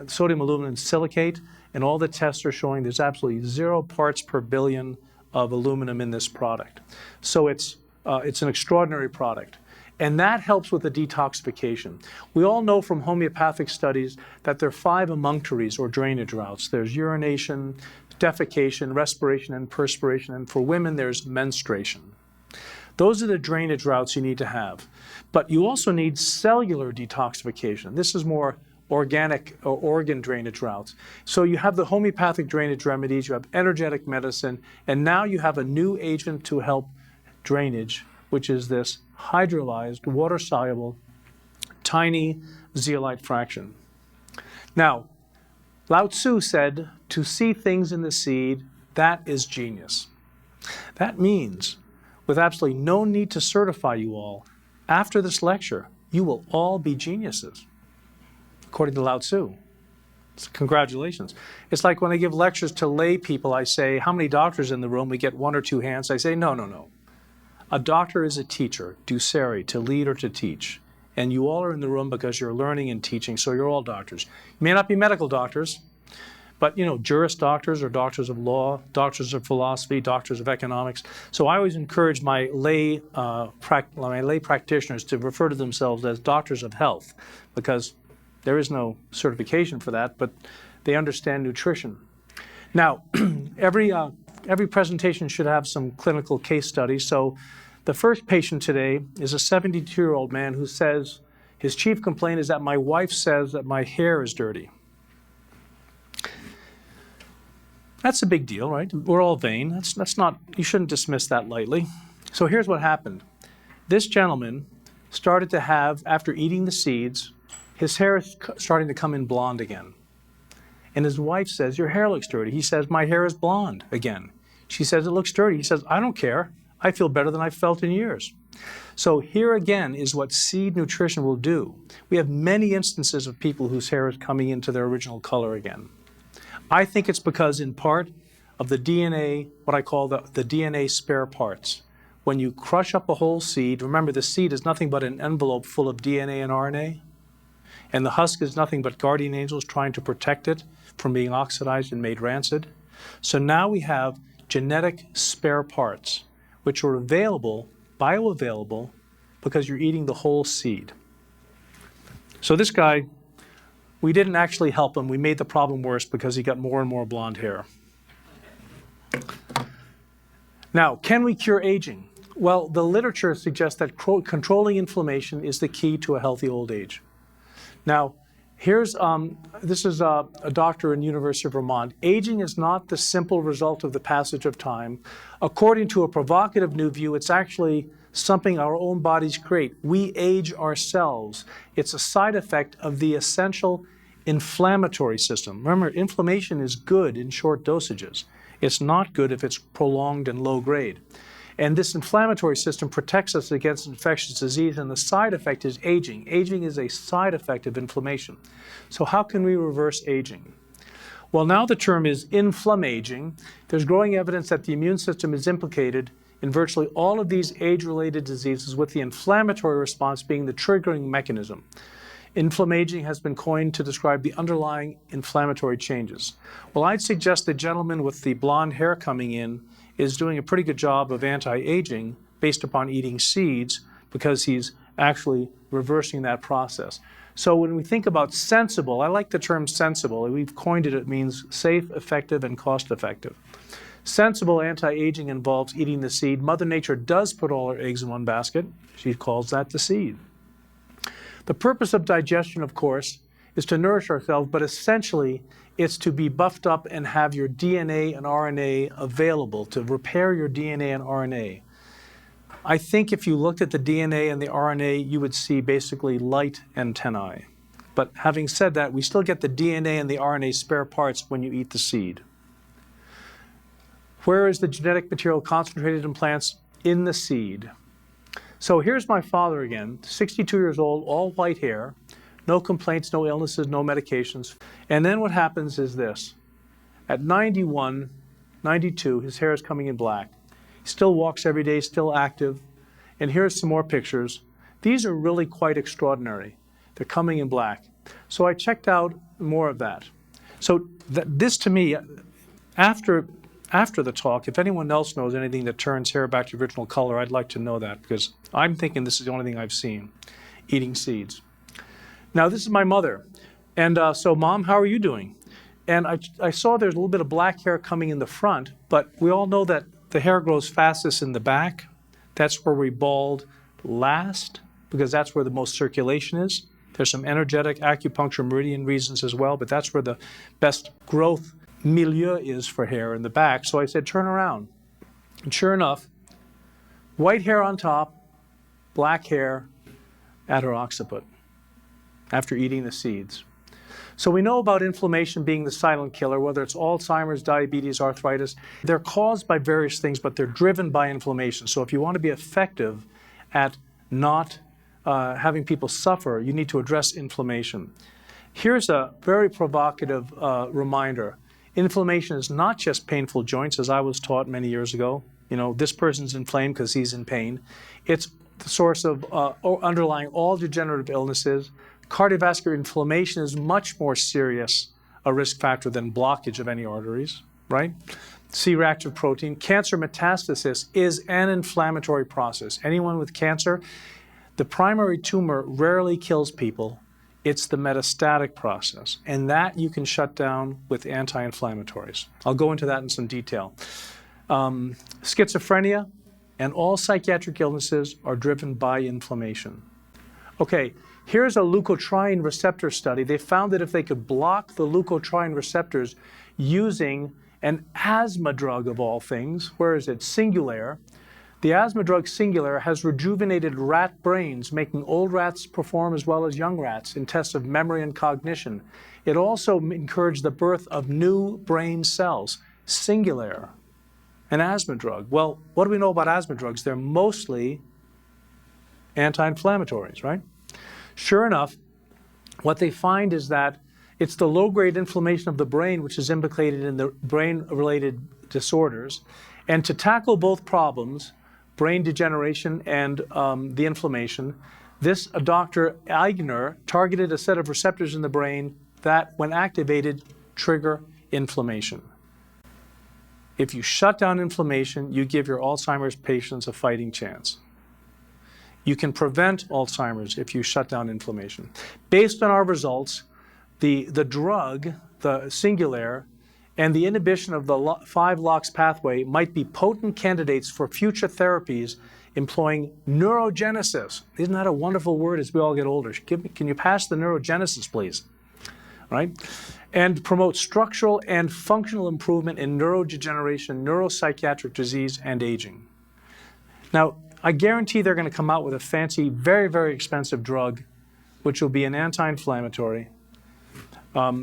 Speaker 1: sodium aluminum silicate, and all the tests are showing there's absolutely 0 parts per billion of aluminum in this product. So it's an extraordinary product. And that helps with the detoxification. We all know from homeopathic studies that there are 5 emunctories or drainage routes. There's urination, defecation, respiration, and perspiration. And for women, there's menstruation. Those are the drainage routes you need to have. But you also need cellular detoxification. This is more organic or organ drainage routes. So you have the homeopathic drainage remedies, you have energetic medicine, and now you have a new agent to help drainage, which is this hydrolyzed, water-soluble, tiny zeolite fraction. Now, Lao Tzu said, to see things in the seed, that is genius. That means, with absolutely no need to certify you all, after this lecture, you will all be geniuses, according to Lao Tzu. So congratulations. It's like when I give lectures to lay people, I say, how many doctors in the room? We get 1 or 2 hands. I say, no. A doctor is a teacher, docere, to lead or to teach. And you all are in the room because you're learning and teaching, so you're all doctors. You may not be medical doctors, But, Juris doctors or doctors of law, doctors of philosophy, doctors of economics. So I always encourage my lay practitioners to refer to themselves as doctors of health, because there is no certification for that, but they understand nutrition. Now, every presentation should have some clinical case studies. So the first patient today is a 72-year-old man who says his chief complaint is that my wife says that my hair is dirty. That's a big deal, right? We're all vain. That's not, you shouldn't dismiss that lightly. So here's what happened. This gentleman started to have, after eating the seeds, his hair is starting to come in blonde again. And his wife says, your hair looks dirty. He says, my hair is blonde again. She says, it looks dirty. He says, I don't care. I feel better than I've felt in years. So here again is what seed nutrition will do. We have many instances of people whose hair is coming into their original color again. I think it's because, in part, of the DNA, what I call the DNA spare parts. When you crush up a whole seed, remember the seed is nothing but an envelope full of DNA and RNA, and the husk is nothing but guardian angels trying to protect it from being oxidized and made rancid. So now we have genetic spare parts, which are available, bioavailable, because you're eating the whole seed. So this guy, we didn't actually help him. We made the problem worse because he got more and more blonde hair. Now, can we cure aging? Well, the literature suggests that controlling inflammation is the key to a healthy old age. Now, this is a doctor in University of Vermont. Aging is not the simple result of the passage of time. According to a provocative new view, it's actually something our own bodies create. We age ourselves. It's a side effect of the essential inflammatory system. Remember, inflammation is good in short dosages. It's not good if it's prolonged and low grade. And this inflammatory system protects us against infectious disease, and the side effect is aging. Aging is a side effect of inflammation. So how can we reverse aging? Well, now the term is inflammaging. There's growing evidence that the immune system is implicated in virtually all of these age-related diseases, with the inflammatory response being the triggering mechanism. Inflammaging has been coined to describe the underlying inflammatory changes. Well, I'd suggest the gentleman with the blonde hair coming in is doing a pretty good job of anti-aging based upon eating seeds, because he's actually reversing that process. So when we think about sensible, I like the term sensible. We've coined it. It means safe, effective, and cost-effective. Sensible anti-aging involves eating the seed. Mother Nature does put all her eggs in one basket. She calls that the seed. The purpose of digestion, of course, is to nourish ourselves, but essentially it's to be buffed up and have your DNA and RNA available, to repair your DNA and RNA. I think if you looked at the DNA and the RNA, you would see basically light antennae. But having said that, we still get the DNA and the RNA spare parts when you eat the seed. Where is the genetic material concentrated in plants? In the seed. So here's my father again, 62 years old, all white hair, no complaints, no illnesses, no medications. And then what happens is this. At 91, 92, his hair is coming in black. He still walks every day, still active. And here's some more pictures. These are really quite extraordinary. They're coming in black. So I checked out more of that. So this to me, after the talk, if anyone else knows anything that turns hair back to original color, I'd like to know that, because I'm thinking this is the only thing I've seen, eating seeds. Now, this is my mother. And so, Mom, how are you doing? And I saw there's a little bit of black hair coming in the front, but we all know that the hair grows fastest in the back. That's where we bald last, because that's where the most circulation is. There's some energetic acupuncture meridian reasons as well, but that's where the best growth milieu is for hair in the back. So I said, turn around. And sure enough, white hair on top, black hair at her occiput after eating the seeds. So we know about inflammation being the silent killer, whether it's Alzheimer's, diabetes, arthritis. They're caused by various things, but they're driven by inflammation. So if you want to be effective at not having people suffer, you need to address inflammation. Here's a very provocative reminder. Inflammation is not just painful joints, as I was taught many years ago. You know, this person's inflamed because he's in pain. It's the source of underlying all degenerative illnesses. Cardiovascular inflammation is much more serious a risk factor than blockage of any arteries, right? C-reactive protein. Cancer metastasis is an inflammatory process. Anyone with cancer, the primary tumor rarely kills people. It's the metastatic process, and that you can shut down with anti-inflammatories. I'll go into that in some detail. Schizophrenia and all psychiatric illnesses are driven by inflammation. Okay, here's a leukotriene receptor study. They found that if they could block the leukotriene receptors using an asthma drug of all things, where is it? Cellular. The asthma drug Cellular has rejuvenated rat brains, making old rats perform as well as young rats in tests of memory and cognition. It also encouraged the birth of new brain cells. Cellular, an asthma drug. Well, what do we know about asthma drugs? They're mostly anti-inflammatories, right? Sure enough, what they find is that it's the low-grade inflammation of the brain which is implicated in the brain-related disorders. And to tackle both problems, brain degeneration and the inflammation, Dr. Eigner targeted a set of receptors in the brain that, when activated, trigger inflammation. If you shut down inflammation, you give your Alzheimer's patients a fighting chance. You can prevent Alzheimer's if you shut down inflammation. Based on our results, the drug, the Cellular, and the inhibition of the 5 LOX pathway might be potent candidates for future therapies employing neurogenesis. Isn't that a wonderful word as we all get older? Can you pass the neurogenesis, please? Right? And promote structural and functional improvement in neurodegeneration, neuropsychiatric disease, and aging. Now, I guarantee they're going to come out with a fancy, very, very expensive drug, which will be an anti-inflammatory,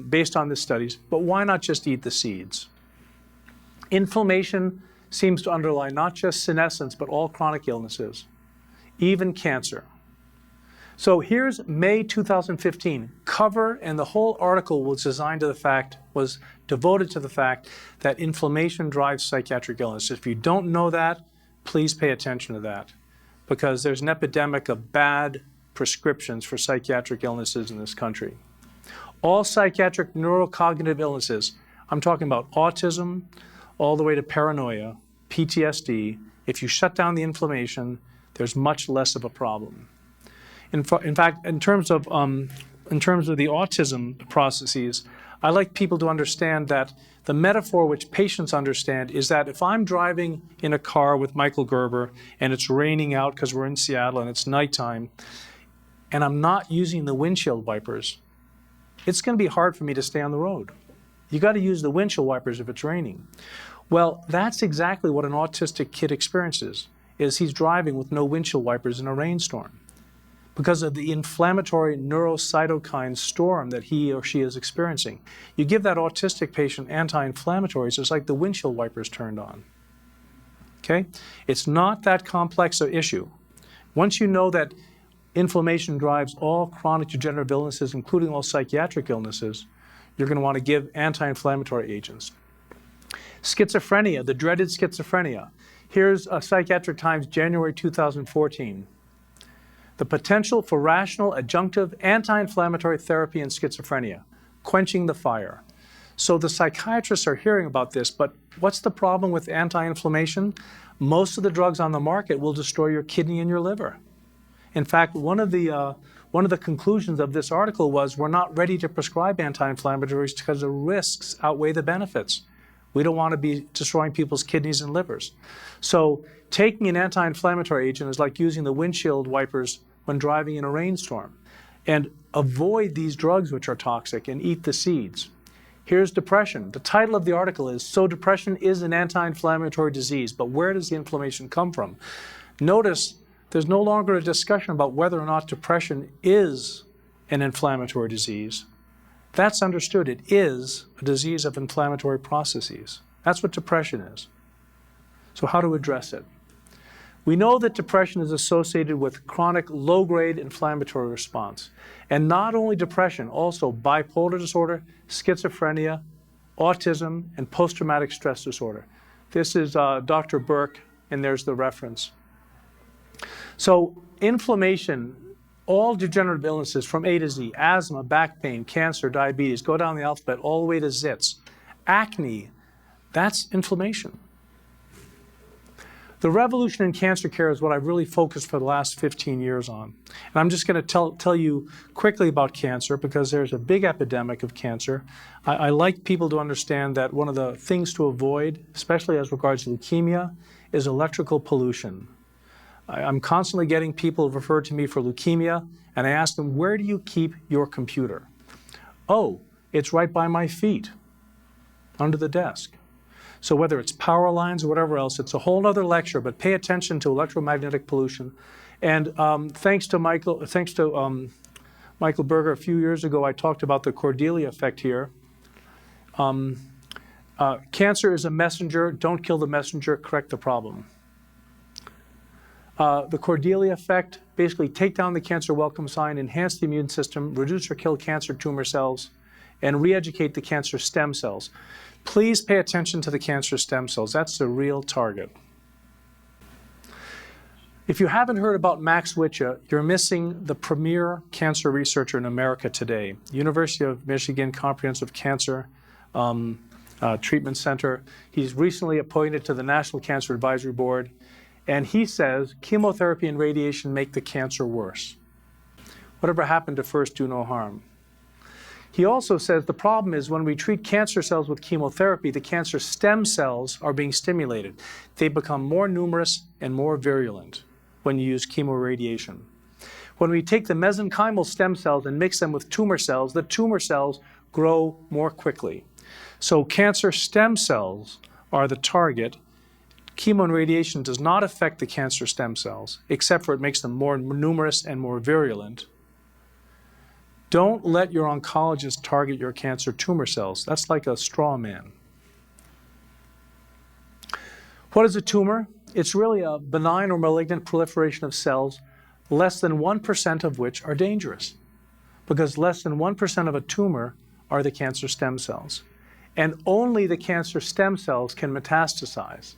Speaker 1: based on the studies, but why not just eat the seeds? Inflammation seems to underlie not just senescence, but all chronic illnesses, even cancer. So here's May 2015 cover, and the whole article was devoted to the fact that inflammation drives psychiatric illness. If you don't know that, please pay attention to that, because there's an epidemic of bad prescriptions for psychiatric illnesses in this country. All psychiatric neurocognitive illnesses, I'm talking about autism, all the way to paranoia, PTSD, if you shut down the inflammation, there's much less of a problem. In fact, in terms of the autism processes, I like people to understand that the metaphor which patients understand is that if I'm driving in a car with Michael Gerber and it's raining out because we're in Seattle and it's nighttime, and I'm not using the windshield wipers, it's going to be hard for me to stay on the road. You got to use the windshield wipers if it's raining. Well, that's exactly what an autistic kid experiences, is he's driving with no windshield wipers in a rainstorm because of the inflammatory neurocytokine storm that he or she is experiencing. You give that autistic patient anti-inflammatories, it's like the windshield wipers turned on. Okay? It's not that complex an issue. Once you know that inflammation drives all chronic degenerative illnesses, including all psychiatric illnesses, you're going to want to give anti-inflammatory agents. Schizophrenia, the dreaded schizophrenia. Here's Psychiatric Times, January 2014. The potential for rational, adjunctive, anti-inflammatory therapy in schizophrenia, quenching the fire. So the psychiatrists are hearing about this, but what's the problem with anti-inflammation? Most of the drugs on the market will destroy your kidney and your liver. In fact, one of the conclusions of this article was we're not ready to prescribe anti-inflammatories because the risks outweigh the benefits. We don't want to be destroying people's kidneys and livers. So taking an anti-inflammatory agent is like using the windshield wipers when driving in a rainstorm. And avoid these drugs which are toxic and eat the seeds. Here's depression. The title of the article is, So Depression is an Anti-Inflammatory Disease, but where does the inflammation come from? Notice there's no longer a discussion about whether or not depression is an inflammatory disease. That's understood. It is a disease of inflammatory processes. That's what depression is. So how to address it? We know that depression is associated with chronic low-grade inflammatory response. And not only depression, also bipolar disorder, schizophrenia, autism, and post-traumatic stress disorder. This is Dr. Burke, and there's the reference. So inflammation All degenerative illnesses from A to Z, asthma, back pain, cancer, diabetes, go down the alphabet all the way to zits. Acne, that's inflammation. The revolution in cancer care is what I've really focused for the last 15 years on. And I'm just going to tell you quickly about cancer because there's a big epidemic of cancer. I like people to understand that one of the things to avoid, especially as regards to leukemia, is electrical pollution. I'm constantly getting people referred to me for leukemia, and I ask them, where do you keep your computer? Oh, it's right by my feet, under the desk. So whether it's power lines or whatever else, it's a whole other lecture, but pay attention to electromagnetic pollution. And thanks to Michael Berger, a few years ago, I talked about the Cordelia effect here. Cancer is a messenger. Don't kill the messenger, correct the problem. The Cordelia effect, basically take down the cancer welcome sign, enhance the immune system, reduce or kill cancer tumor cells, and re-educate the cancer stem cells. Please pay attention to the cancer stem cells. That's the real target. If you haven't heard about Max Witcha, you're missing the premier cancer researcher in America today. University of Michigan Comprehensive Cancer Treatment Center. He's recently appointed to the National Cancer Advisory Board, and he says chemotherapy and radiation make the cancer worse. Whatever happened to first do no harm. He also says the problem is when we treat cancer cells with chemotherapy, the cancer stem cells are being stimulated. They become more numerous and more virulent when you use chemoradiation. When we take the mesenchymal stem cells and mix them with tumor cells, the tumor cells grow more quickly. So cancer stem cells are the target. Chemo and radiation does not affect the cancer stem cells, except for it makes them more numerous and more virulent. Don't let your oncologist target your cancer tumor cells. That's like a straw man. What is a tumor? It's really a benign or malignant proliferation of cells, less than 1% of which are dangerous, because less than 1% of a tumor are the cancer stem cells. And only the cancer stem cells can metastasize.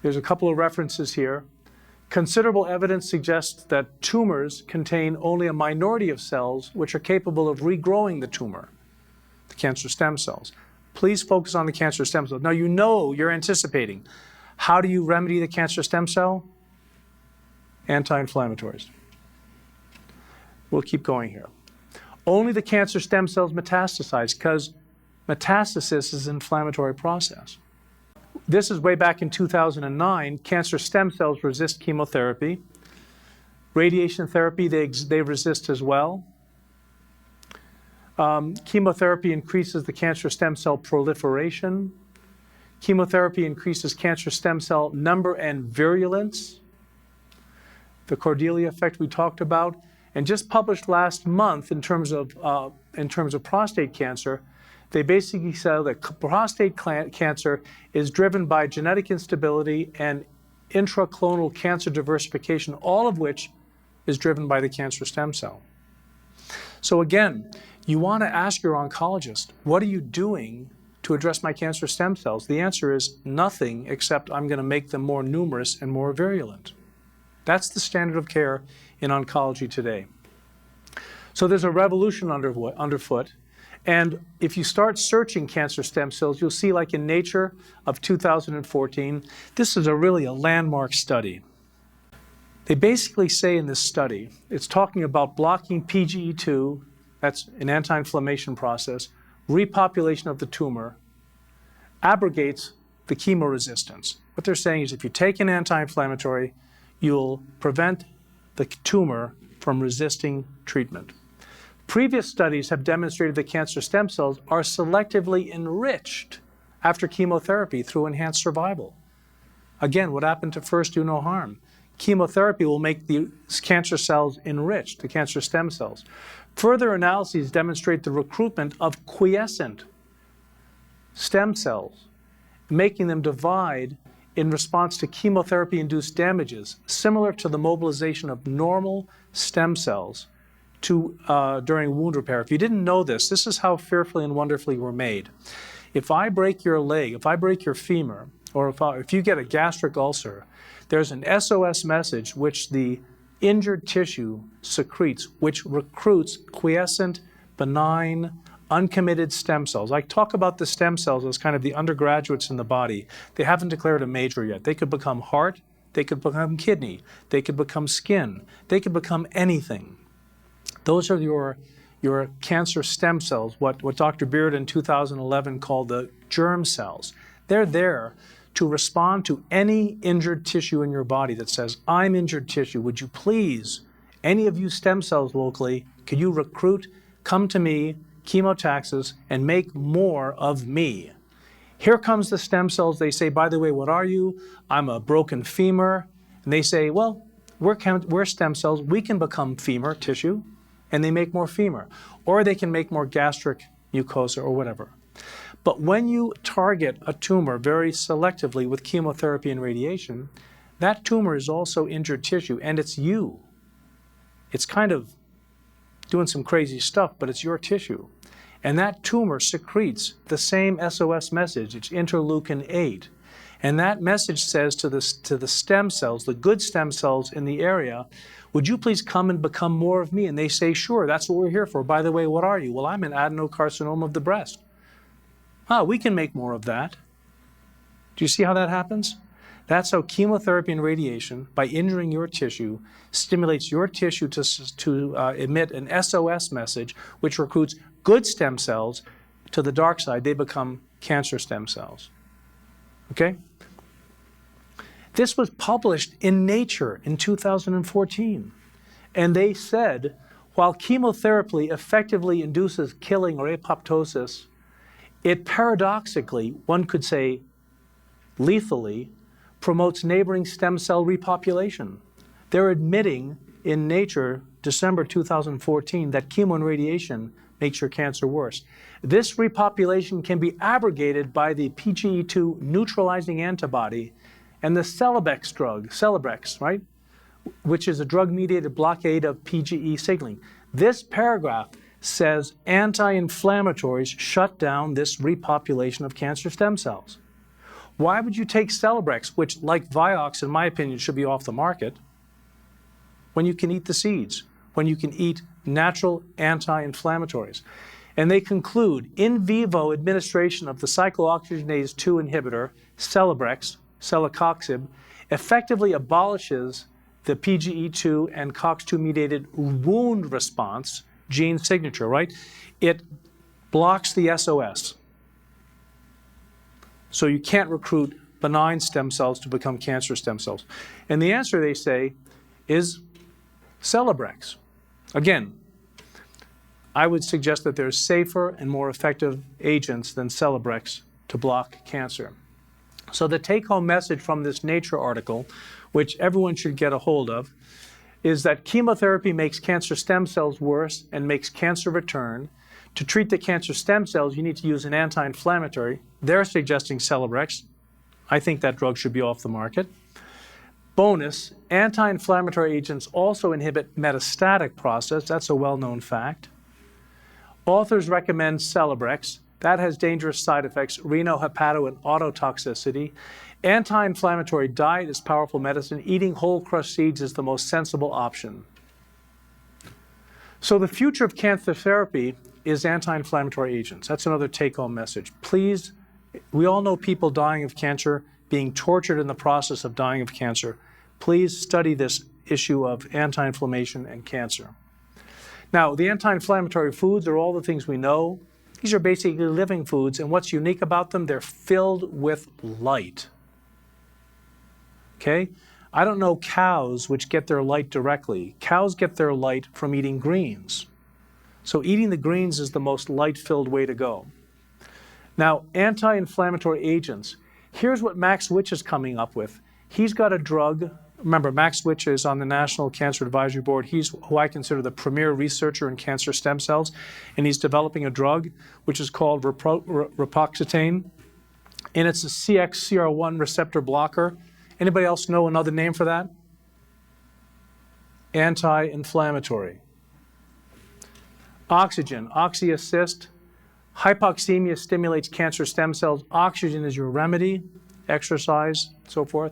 Speaker 1: There's a couple of references here. Considerable evidence suggests that tumors contain only a minority of cells which are capable of regrowing the tumor, the cancer stem cells. Please focus on the cancer stem cells. Now you know you're anticipating. How do you remedy the cancer stem cell? Anti-inflammatories. We'll keep going here. Only the cancer stem cells metastasize because metastasis is an inflammatory process. This is way back in 2009. Cancer stem cells resist chemotherapy. Radiation therapy, they resist as well. Chemotherapy increases the cancer stem cell proliferation. Chemotherapy increases cancer stem cell number and virulence. The Cordelia effect we talked about, and just published last month in terms of prostate cancer, they basically say that prostate cancer is driven by genetic instability and intraclonal cancer diversification, all of which is driven by the cancer stem cell. So again, you want to ask your oncologist, what are you doing to address my cancer stem cells? The answer is nothing, except I'm going to make them more numerous and more virulent. That's the standard of care in oncology today. So there's a revolution underfoot. And if you start searching cancer stem cells, you'll see, like in Nature of 2014, this is really a landmark study. They basically say in this study, it's talking about blocking PGE2, that's an anti-inflammation process, repopulation of the tumor, abrogates the chemoresistance. What they're saying is if you take an anti-inflammatory, you'll prevent the tumor from resisting treatment. Previous studies have demonstrated that cancer stem cells are selectively enriched after chemotherapy through enhanced survival. Again, what happened to first do no harm? Chemotherapy will make the cancer cells enriched, the cancer stem cells. Further analyses demonstrate the recruitment of quiescent stem cells, making them divide in response to chemotherapy-induced damages, similar to the mobilization of normal stem cells during wound repair. If you didn't know this, this is how fearfully and wonderfully we're made. If I break your leg, if I break your femur, or if you get a gastric ulcer, there's an SOS message which the injured tissue secretes, which recruits quiescent, benign, uncommitted stem cells. I talk about the stem cells as kind of the undergraduates in the body. They haven't declared a major yet. They could become heart, they could become kidney, they could become skin, they could become anything. Those are your cancer stem cells, what Dr. Beard in 2011 called the germ cells. They're there to respond to any injured tissue in your body that says, I'm injured tissue, would you please, any of you stem cells locally, could you recruit, come to me, chemotaxis, and make more of me? Here comes the stem cells. They say, by the way, what are you? I'm a broken femur. And they say, well, we're stem cells. We can become femur tissue. And they make more femur. Or they can make more gastric mucosa or whatever. But when you target a tumor very selectively with chemotherapy and radiation, that tumor is also injured tissue, and it's you. It's kind of doing some crazy stuff, but it's your tissue. And that tumor secretes the same SOS message. It's interleukin 8. And that message says to the stem cells, the good stem cells in the area, would you please come and become more of me? And they say, sure, that's what we're here for. By the way, what are you? Well, I'm an adenocarcinoma of the breast. Ah, we can make more of that. Do you see how that happens? That's how chemotherapy and radiation, by injuring your tissue, stimulates your tissue to emit an SOS message, which recruits good stem cells to the dark side. They become cancer stem cells. Okay? This was published in Nature in 2014. And they said, while chemotherapy effectively induces killing or apoptosis, it paradoxically, one could say lethally, promotes neighboring stem cell repopulation. They're admitting in Nature, December 2014, that chemo and radiation makes your cancer worse. This repopulation can be abrogated by the PGE2 neutralizing antibody and the Celebrex drug, Celebrex, right? Which is a drug-mediated blockade of PGE signaling. This paragraph says anti-inflammatories shut down this repopulation of cancer stem cells. Why would you take Celebrex, which, like Vioxx, in my opinion, should be off the market, when you can eat the seeds, when you can eat natural anti-inflammatories? And they conclude, in vivo administration of the cyclooxygenase 2 inhibitor, Celebrex, celecoxib, effectively abolishes the PGE2 and COX2-mediated wound response gene signature, right? It blocks the SOS. So you can't recruit benign stem cells to become cancer stem cells. And the answer, they say, is Celebrex. Again, I would suggest that there's safer and more effective agents than Celebrex to block cancer. So the take-home message from this Nature article, which everyone should get a hold of, is that chemotherapy makes cancer stem cells worse and makes cancer return. To treat the cancer stem cells, you need to use an anti-inflammatory. They're suggesting Celebrex. I think that drug should be off the market. Bonus, anti-inflammatory agents also inhibit metastatic process. That's a well-known fact. Authors recommend Celebrex. That has dangerous side effects, renal, hepato, and autotoxicity. Anti-inflammatory diet is powerful medicine. Eating whole crushed seeds is the most sensible option. So the future of cancer therapy is anti-inflammatory agents. That's another take-home message. Please, we all know people dying of cancer, being tortured in the process of dying of cancer. Please study this issue of anti-inflammation and cancer. Now, the anti-inflammatory foods are all the things we know. These are basically living foods, and what's unique about them, they're filled with light. Okay? I don't know cows which get their light directly. Cows get their light from eating greens. So eating the greens is the most light-filled way to go. Now, anti-inflammatory agents. Here's what Max Witch is coming up with. He's got a drug. Remember, Max Witch is on the National Cancer Advisory Board. He's who I consider the premier researcher in cancer stem cells, and he's developing a drug which is called Repoxetine, and it's a CXCR1 receptor blocker. Anybody else know another name for that? Anti-inflammatory. Oxygen, OxyAssist. Hypoxemia stimulates cancer stem cells. Oxygen is your remedy, exercise, so forth.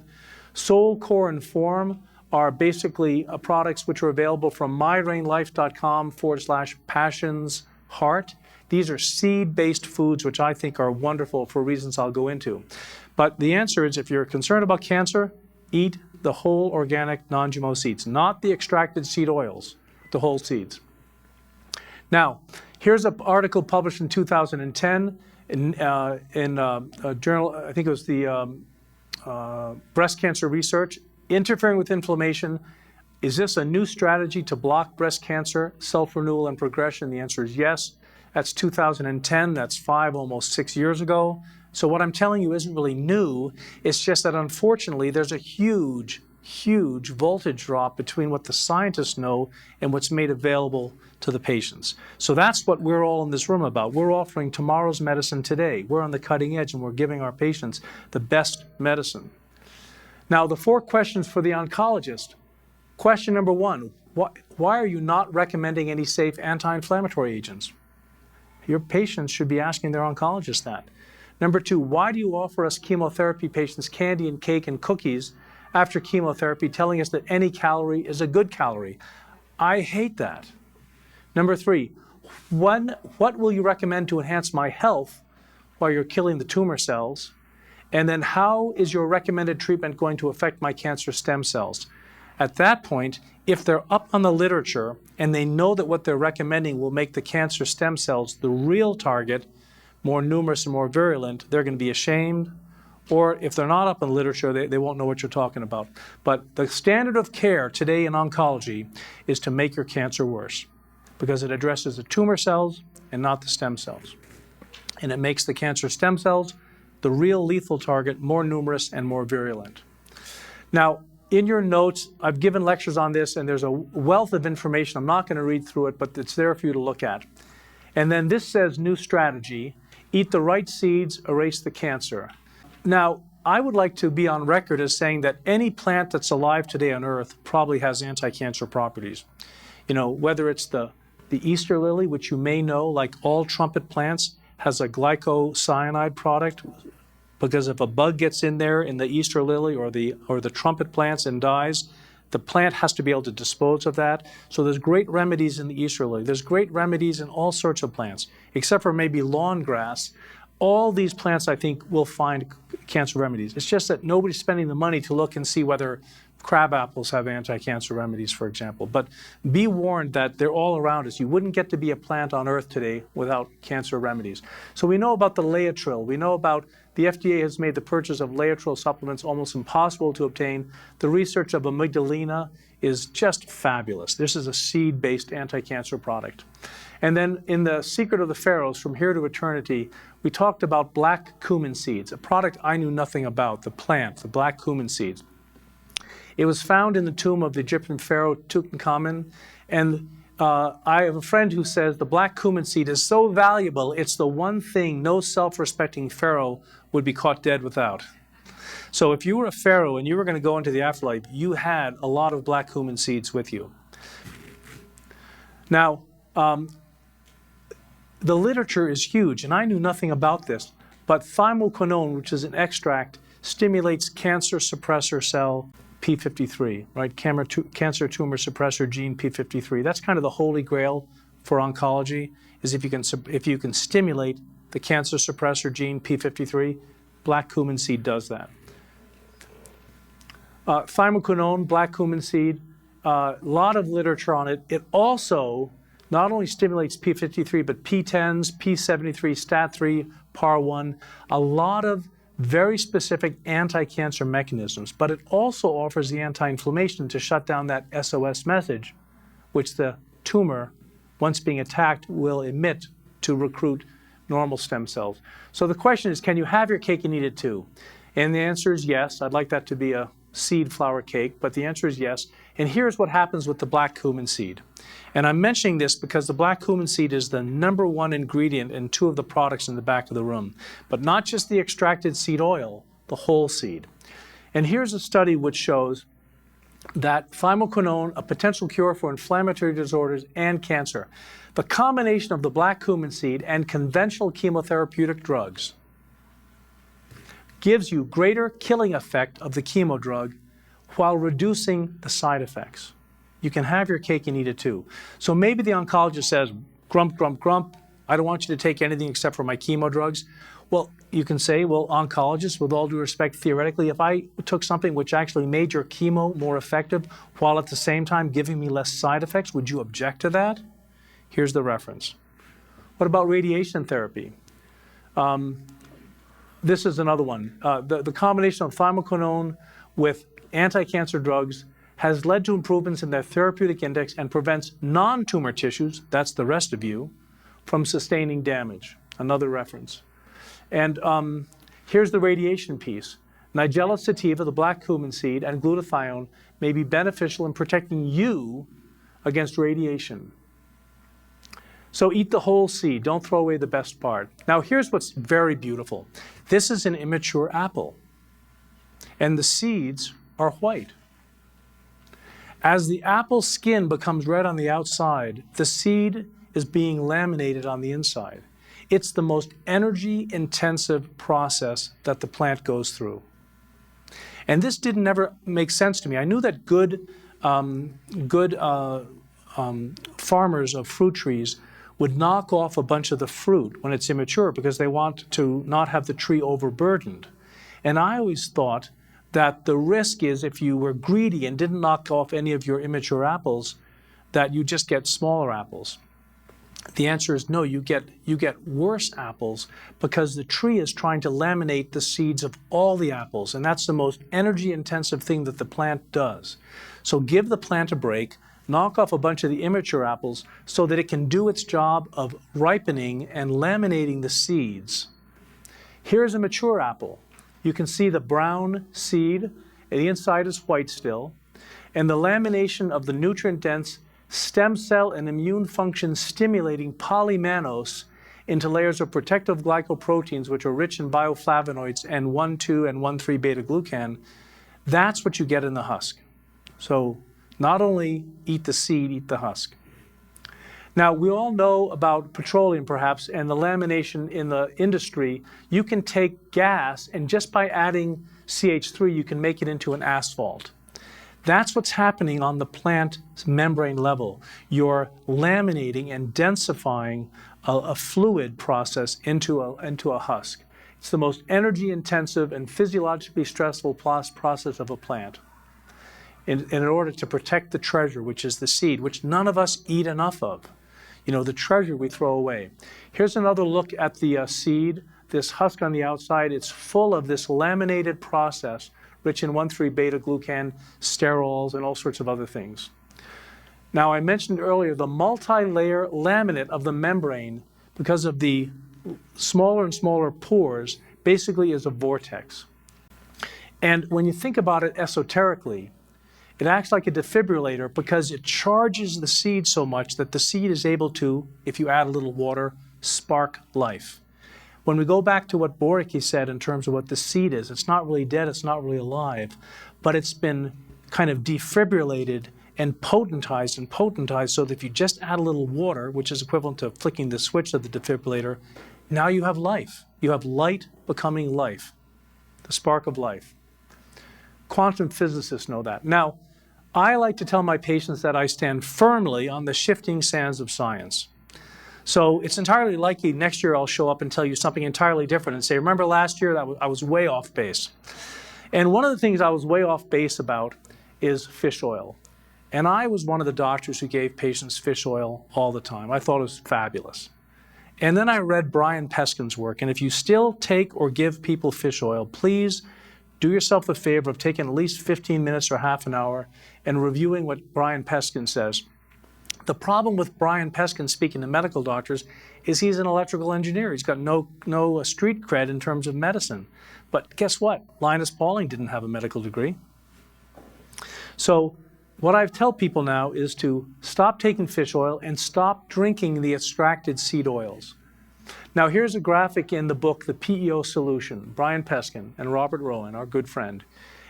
Speaker 1: Soul Core and Form are basically products which are available from myrainlife.com/passionsheart. These are seed-based foods, which I think are wonderful for reasons I'll go into. But the answer is, if you're concerned about cancer, eat the whole organic non-GMO seeds, not the extracted seed oils, the whole seeds. Now, here's an article published in 2010 in a journal, I think it was the Breast Cancer Research, interfering with inflammation. Is this a new strategy to block breast cancer, self-renewal, and progression? The answer is yes. That's 2010. That's almost 6 years ago. So what I'm telling you isn't really new. It's just that, unfortunately, there's a huge voltage drop between what the scientists know and what's made available to the patients. So that's what we're all in this room about. We're offering tomorrow's medicine today. We're on the cutting edge, and we're giving our patients the best medicine. Now, the 4 questions for the oncologist. Question number 1, why are you not recommending any safe anti-inflammatory agents? Your patients should be asking their oncologist that. Number 2, why do you offer us chemotherapy patients candy and cake and cookies after chemotherapy, telling us that any calorie is a good calorie? I hate that. Number 3, what will you recommend to enhance my health while you're killing the tumor cells? And then how is your recommended treatment going to affect my cancer stem cells? At that point, if they're up on the literature and they know that what they're recommending will make the cancer stem cells, the real target, more numerous and more virulent, they're going to be ashamed. Or if they're not up in the literature, they won't know what you're talking about. But the standard of care today in oncology is to make your cancer worse, because it addresses the tumor cells and not the stem cells. And it makes the cancer stem cells, the real lethal target, more numerous and more virulent. Now, in your notes, I've given lectures on this, and there's a wealth of information. I'm not going to read through it, but it's there for you to look at. And then this says, new strategy, eat the right seeds, erase the cancer. Now, I would like to be on record as saying that any plant that's alive today on Earth probably has anti-cancer properties. You know, whether it's the Easter lily, which you may know, like all trumpet plants, has a glycocyanide product, because if a bug gets in there in the Easter lily or the trumpet plants and dies, the plant has to be able to dispose of that. So there's great remedies in the Easter lily. There's great remedies in all sorts of plants, except for maybe lawn grass. All these plants, I think, will find cancer remedies. It's just that nobody's spending the money to look and see whether crab apples have anti-cancer remedies, for example. But be warned that they're all around us. You wouldn't get to be a plant on Earth today without cancer remedies. So we know about the Laetrile. We know about the FDA has made the purchase of Laetrile supplements almost impossible to obtain. The research of amygdalina is just fabulous. This is a seed-based anti-cancer product. And then in The Secret of the Pharaohs, From Here to Eternity, we talked about black cumin seeds, a product I knew nothing about, the plant, the black cumin seeds. It was found in the tomb of the Egyptian pharaoh Tutankhamun, and I have a friend who says the black cumin seed is so valuable, it's the one thing no self-respecting pharaoh would be caught dead without. So if you were a pharaoh and you were going to go into the afterlife, you had a lot of black cumin seeds with you. Now, the literature is huge, and I knew nothing about this, but thymoquinone, which is an extract, stimulates cancer suppressor cell P53, right? Cancer tumor suppressor gene P53. That's kind of the holy grail for oncology, is if you can stimulate the cancer suppressor gene P53, black cumin seed does that. Thymoquinone, black cumin seed, a lot of literature on it. It also not only stimulates P53, but P10s, P73, STAT3, PAR1, a lot of very specific anti-cancer mechanisms, but it also offers the anti-inflammation to shut down that SOS message, which the tumor, once being attacked, will emit to recruit normal stem cells. So the question is, can you have your cake and eat it too? And the answer is yes. I'd like that to be a seed flour cake, but the answer is yes. And here's what happens with the black cumin seed. And I'm mentioning this because the black cumin seed is the #1 ingredient in 2 of the products in the back of the room, but not just the extracted seed oil, the whole seed. And here's a study which shows that thymoquinone, a potential cure for inflammatory disorders and cancer, the combination of the black cumin seed and conventional chemotherapeutic drugs gives you greater killing effect of the chemo drug while reducing the side effects. You can have your cake and eat it too. So maybe the oncologist says, grump, grump, grump, I don't want you to take anything except for my chemo drugs. Well, you can say, well, oncologist, with all due respect, theoretically, if I took something which actually made your chemo more effective while at the same time giving me less side effects, would you object to that? Here's the reference. What about radiation therapy? This is another one. The combination of thymoquinone with anti-cancer drugs has led to improvements in their therapeutic index and prevents non-tumor tissues, that's the rest of you, from sustaining damage. Another reference. And here's the radiation piece. Nigella sativa, the black cumin seed, and glutathione may be beneficial in protecting you against radiation. So eat the whole seed. Don't throw away the best part. Now here's what's very beautiful. This is an immature apple, and the seeds are white. As the apple skin becomes red on the outside, the seed is being laminated on the inside. It's the most energy-intensive process that the plant goes through. And this didn't ever make sense to me. I knew that good farmers of fruit trees would knock off a bunch of the fruit when it's immature because they want to not have the tree overburdened. And I always thought that the risk is if you were greedy and didn't knock off any of your immature apples, that you just get smaller apples. The answer is no, you get worse apples because the tree is trying to laminate the seeds of all the apples, and that's the most energy-intensive thing that the plant does. So give the plant a break, knock off a bunch of the immature apples so that it can do its job of ripening and laminating the seeds. Here's a mature apple. You can see the brown seed, and the inside is white still, and the lamination of the nutrient-dense stem cell and immune function stimulating polymannose into layers of protective glycoproteins which are rich in bioflavonoids and 1,2 and 1,3 beta-glucan. That's what you get in the husk. So not only eat the seed, eat the husk. Now, we all know about petroleum, perhaps, and the lamination in the industry. You can take gas, and just by adding CH3, you can make it into an asphalt. That's what's happening on the plant membrane level. You're laminating and densifying a fluid process into a husk. It's the most energy-intensive and physiologically stressful process of a plant. In order to protect the treasure, which is the seed, which none of us eat enough of. You know, the treasure we throw away. Here's another look at the seed, this husk on the outside. It's full of this laminated process, rich in 1,3 beta-glucan, sterols, and all sorts of other things. Now, I mentioned earlier the multi-layer laminate of the membrane, because of the smaller and smaller pores, basically is a vortex. And when you think about it esoterically, it acts like a defibrillator because it charges the seed so much that the seed is able to, if you add a little water, spark life. When we go back to what Boricki said in terms of what the seed is, it's not really dead, it's not really alive, but it's been kind of defibrillated and potentized so that if you just add a little water, which is equivalent to flicking the switch of the defibrillator, now you have life. You have light becoming life, the spark of life. Quantum physicists know that. Now, I like to tell my patients that I stand firmly on the shifting sands of science. So it's entirely likely next year I'll show up and tell you something entirely different and say, remember last year that I was way off base. And one of the things I was way off base about is fish oil. And I was one of the doctors who gave patients fish oil all the time. I thought it was fabulous. And then I read Brian Peskin's work, and if you still take or give people fish oil, please do yourself the favor of taking at least 15 minutes or half an hour and reviewing what Brian Peskin says. The problem with Brian Peskin speaking to medical doctors is he's an electrical engineer. He's got no street cred in terms of medicine. But guess what? Linus Pauling didn't have a medical degree. So what I tell people now is to stop taking fish oil and stop drinking the extracted seed oils. Now here's a graphic in the book, The PEO Solution, Brian Peskin and Robert Rowan, our good friend.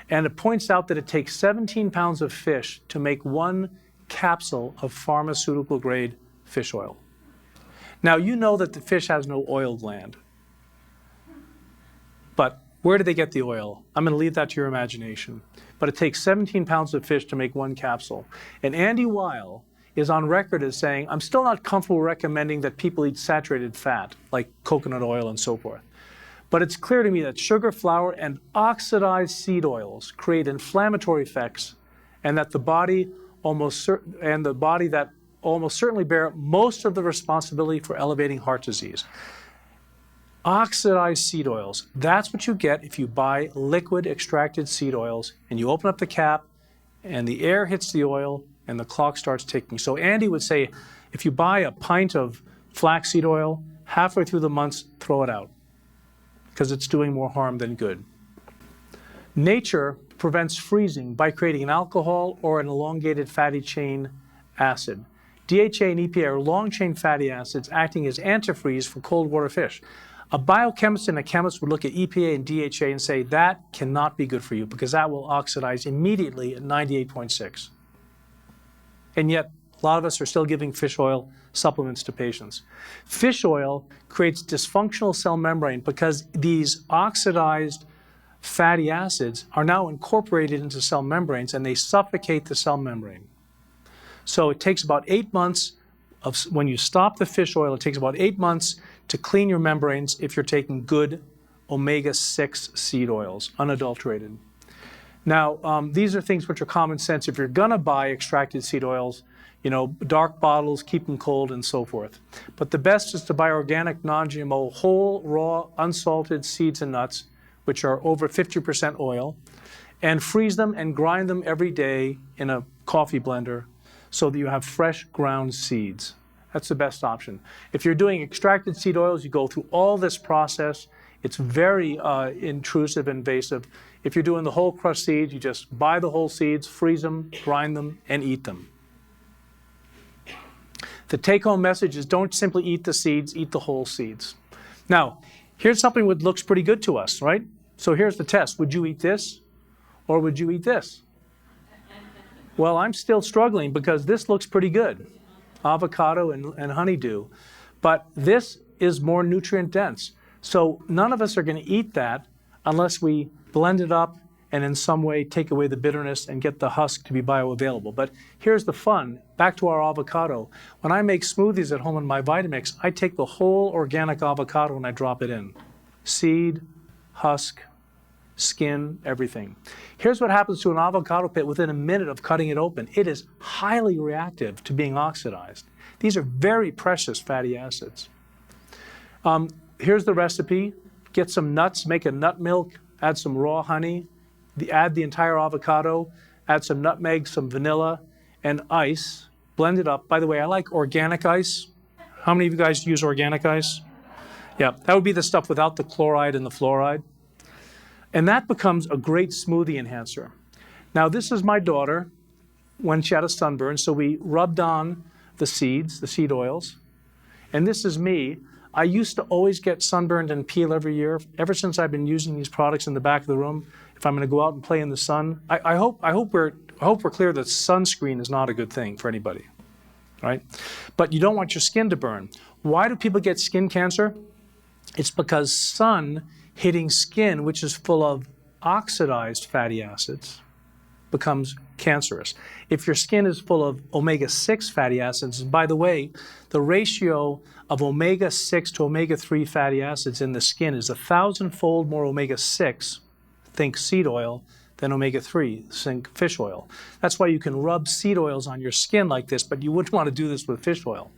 Speaker 1: And it points out that it takes 17 pounds of fish to make one capsule of pharmaceutical grade fish oil. Now you know that the fish has no oil gland. But where do they get the oil? I'm going to leave that to your imagination. But it takes 17 pounds of fish to make one capsule. And Andy Weil is on record as saying, I'm still not comfortable recommending that people eat saturated fat, like coconut oil and so forth. But it's clear to me that sugar, flour, and oxidized seed oils create inflammatory effects, and that the body that almost certainly bear most of the responsibility for elevating heart disease. Oxidized seed oils, that's what you get if you buy liquid extracted seed oils and you open up the cap and the air hits the oil and the clock starts ticking. So Andy would say, if you buy a pint of flaxseed oil, halfway through the month, throw it out, because it's doing more harm than good. Nature prevents freezing by creating an alcohol or an elongated fatty chain acid. DHA and EPA are long-chain fatty acids acting as antifreeze for cold water fish. A biochemist and a chemist would look at EPA and DHA and say, that cannot be good for you because that will oxidize immediately at 98.6. And yet, a lot of us are still giving fish oil supplements to patients. Fish oil creates dysfunctional cell membrane because these oxidized fatty acids are now incorporated into cell membranes and they suffocate the cell membrane. So it takes about 8 months when you stop the fish oil, it takes about 8 months to clean your membranes if you're taking good omega-6 seed oils, unadulterated. Now, these are things which are common sense. If you're going to buy extracted seed oils, you know, dark bottles, keep them cold, and so forth. But the best is to buy organic, non-GMO, whole, raw, unsalted seeds and nuts, which are over 50% oil, and freeze them and grind them every day in a coffee blender so that you have fresh ground seeds. That's the best option. If you're doing extracted seed oils, you go through all this process. It's very intrusive, invasive. If you're doing the whole crushed seeds, you just buy the whole seeds, freeze them, grind them, and eat them. The take-home message is don't simply eat the seeds, eat the whole seeds. Now, here's something that looks pretty good to us, right? So here's the test. Would you eat this or would you eat this? Well, I'm still struggling because this looks pretty good. Avocado and honeydew. But this is more nutrient dense. So none of us are going to eat that unless we blend it up and in some way take away the bitterness and get the husk to be bioavailable. But here's the fun. Back to our avocado. When I make smoothies at home in my Vitamix, I take the whole organic avocado and I drop it in. Seed, husk, skin, everything. Here's what happens to an avocado pit within a minute of cutting it open. It is highly reactive to being oxidized. These are very precious fatty acids. Here's the recipe. Get some nuts, make a nut milk, add some raw honey, add the entire avocado, add some nutmeg, some vanilla, and ice. Blend it up. By the way, I like organic ice. How many of you guys use organic ice? Yeah, that would be the stuff without the chloride and the fluoride. And that becomes a great smoothie enhancer. Now, this is my daughter when she had a sunburn, so we rubbed on the seeds, the seed oils. And this is me. I used to always get sunburned and peel every year. Ever since I've been using these products in the back of the room, if I'm going to go out and play in the sun, I hope we're clear that sunscreen is not a good thing for anybody, right? But you don't want your skin to burn. Why do people get skin cancer? It's because sun hitting skin, which is full of oxidized fatty acids, becomes cancerous. If your skin is full of omega-6 fatty acids, and by the way, the ratio of omega-6 to omega-3 fatty acids in the skin is 1,000-fold more omega-6, think seed oil, than omega-3, think fish oil. That's why you can rub seed oils on your skin like this, but you wouldn't want to do this with fish oil.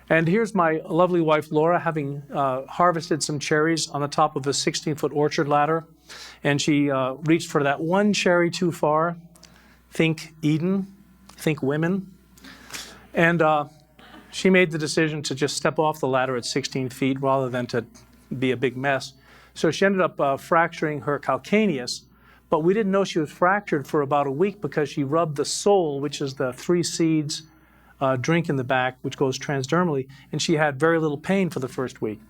Speaker 1: And here's my lovely wife, Laura, having harvested some cherries on the top of a 16-foot orchard ladder. And she reached for that one cherry too far. Think Eden, think women. And she made the decision to just step off the ladder at 16 feet rather than to be a big mess. So she ended up fracturing her calcaneus. But we didn't know she was fractured for about a week because she rubbed the sole, which is the 3 seeds, drink in the back, which goes transdermally, and she had very little pain for the first week.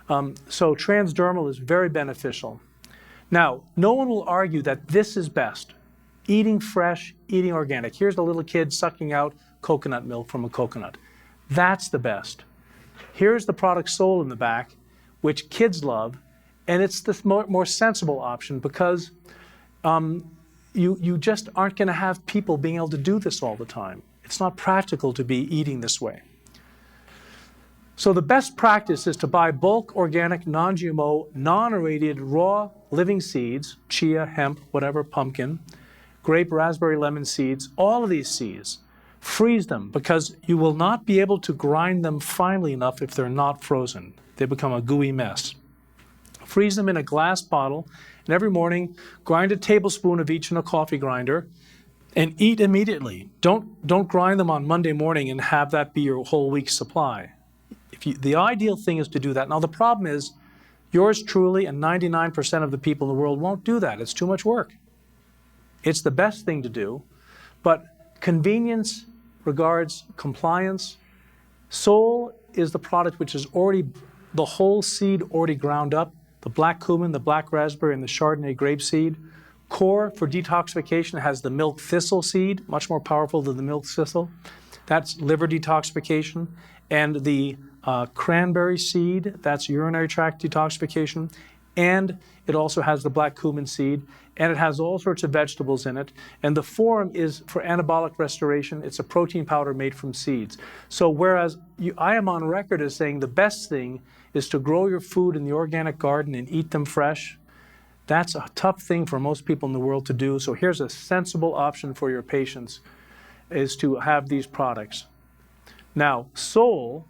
Speaker 1: So transdermal is very beneficial. Now, no one will argue that this is best. Eating fresh, eating organic. Here's the little kid sucking out coconut milk from a coconut. That's the best. Here's the product sold in the back, which kids love, And it's the more sensible option because you just aren't going to have people being able to do this all the time. It's not practical to be eating this way. So the best practice is to buy bulk, organic, non-GMO, non-irradiated, raw, living seeds, chia, hemp, whatever, pumpkin, grape, raspberry, lemon seeds, all of these seeds. Freeze them because you will not be able to grind them finely enough if they're not frozen. They become a gooey mess. Freeze them in a glass bottle, and every morning grind a tablespoon of each in a coffee grinder and eat immediately. Don't grind them on Monday morning and have that be your whole week's supply. The ideal thing is to do that. Now the problem is yours truly and 99% of the people in the world won't do that. It's too much work. It's the best thing to do, but convenience regards compliance. Soul is the product which is already the whole seed already ground up, the black cumin, the black raspberry, and the Chardonnay grape seed. Core for detoxification has the milk thistle seed, much more powerful than the milk thistle. That's liver detoxification. And the cranberry seed, that's urinary tract detoxification. And it also has the black cumin seed, and it has all sorts of vegetables in it. And the form is for anabolic restoration. It's a protein powder made from seeds. So whereas I am on record as saying the best thing is to grow your food in the organic garden and eat them fresh, that's a tough thing for most people in the world to do. So here's a sensible option for your patients, is to have these products. Now, Soul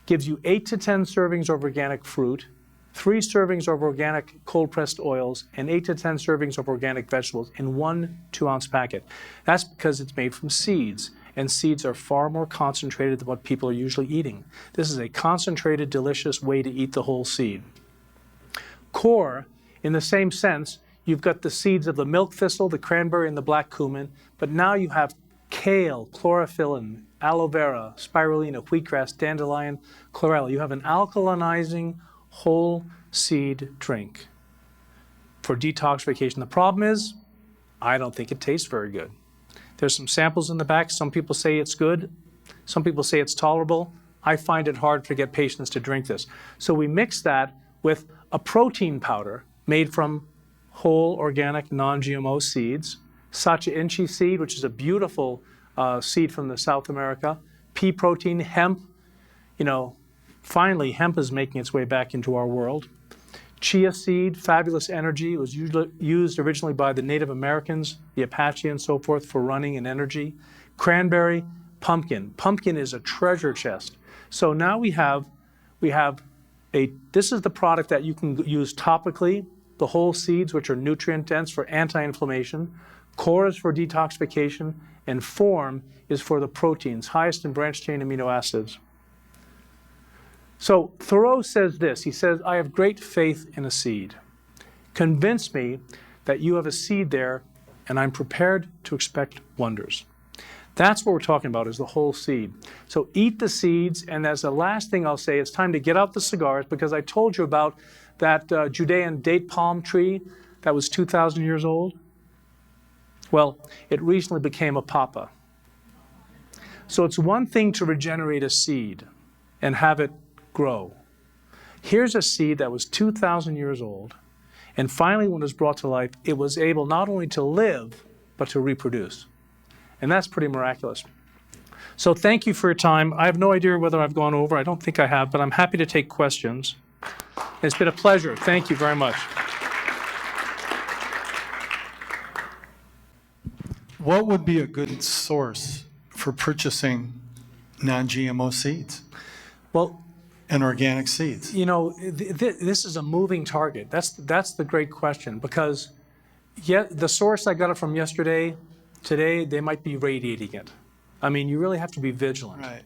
Speaker 1: gives you 8 to 10 servings of organic fruit, 3 servings of organic cold-pressed oils, and 8 to 10 servings of organic vegetables in one 2-ounce packet. That's because it's made from seeds, and seeds are far more concentrated than what people are usually eating. This is a concentrated, delicious way to eat the whole seed. Core, in the same sense, you've got the seeds of the milk thistle, the cranberry, and the black cumin, but now you have kale, chlorophyllin, aloe vera, spirulina, wheatgrass, dandelion, chlorella. You have an alkalinizing whole seed drink for detoxification. The problem is, I don't think it tastes very good. There's some samples in the back. Some people say it's good. Some people say it's tolerable. I find it hard to get patients to drink this. So we mix that with a protein powder made from whole, organic, non-GMO seeds, Sacha inchi seed, which is a beautiful seed from the South America, pea protein, hemp. Finally, hemp is making its way back into our world. Chia seed, fabulous energy. It was used originally by the Native Americans, the Apache and so forth, for running and energy. Cranberry, pumpkin. Pumpkin is a treasure chest. So now this is the product that you can use topically, the whole seeds, which are nutrient dense for anti-inflammation. Core is for detoxification, and form is for the proteins, highest in branched chain amino acids. So Thoreau says this. He says, I have great faith in a seed. Convince me that you have a seed there, and I'm prepared to expect wonders. That's what we're talking about, is the whole seed. So eat the seeds, and as the last thing I'll say, it's time to get out the cigars, because I told you about that Judean date palm tree that was 2,000 years old. Well, it recently became a papa. So it's one thing to regenerate a seed and have it grow. Here's a seed that was 2,000 years old, and finally when it was brought to life, it was able not only to live, but to reproduce. And that's pretty miraculous. So thank you for your time. I have no idea whether I've gone over. I don't think I have, but I'm happy to take questions. It's been a pleasure. Thank you very much.
Speaker 2: What would be a good source for purchasing non-GMO seeds?
Speaker 1: Well,
Speaker 2: and organic seeds?
Speaker 1: This is a moving target. That's the great question, because the source I got it from yesterday, today they might be radiating it. I mean, you really have to be vigilant.
Speaker 2: Right.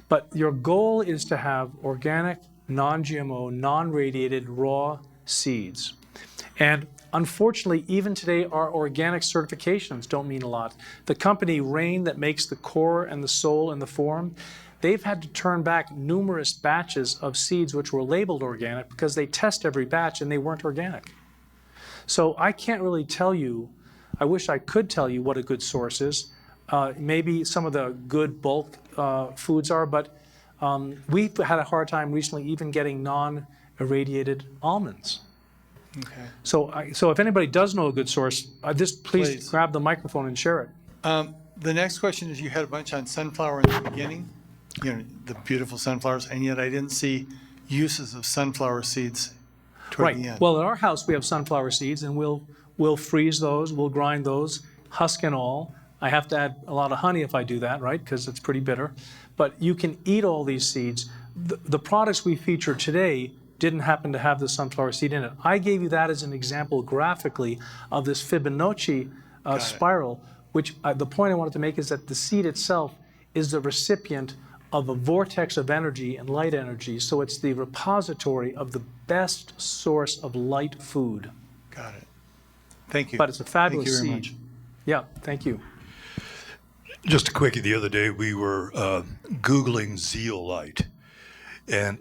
Speaker 1: But your goal is to have organic, non-GMO, non-radiated, raw seeds. And unfortunately, even today, our organic certifications don't mean a lot. The company Rain that makes the core and the soul and the form, they've had to turn back numerous batches of seeds which were labeled organic because they test every batch and they weren't organic. So I can't really tell you, I wish I could tell you what a good source is. Maybe some of the good bulk foods are, but we've had a hard time recently even getting irradiated almonds.
Speaker 2: Okay.
Speaker 1: So if anybody does know a good source, just please
Speaker 2: Please.
Speaker 1: grab the microphone and share it.
Speaker 2: The next question is, you had a bunch on sunflower in the beginning, the beautiful sunflowers, and yet I didn't see uses of sunflower seeds toward the end.
Speaker 1: Well, at our house we have sunflower seeds, and we'll freeze those, we'll grind those, husk and all. I have to add a lot of honey if I do that, right? Because it's pretty bitter. But you can eat all these seeds. The products we feature today didn't happen to have the sunflower seed in it. I gave you that as an example graphically of this Fibonacci spiral, which the point I wanted to make is that the seed itself is the recipient of a vortex of energy and light energy. So it's the repository of the best source of light food.
Speaker 2: Got it. Thank you.
Speaker 1: But it's a fabulous
Speaker 2: Thank you very
Speaker 1: seed.
Speaker 2: much.
Speaker 1: Yeah, thank you.
Speaker 3: Just a quickie, the other day we were Googling zeolite, and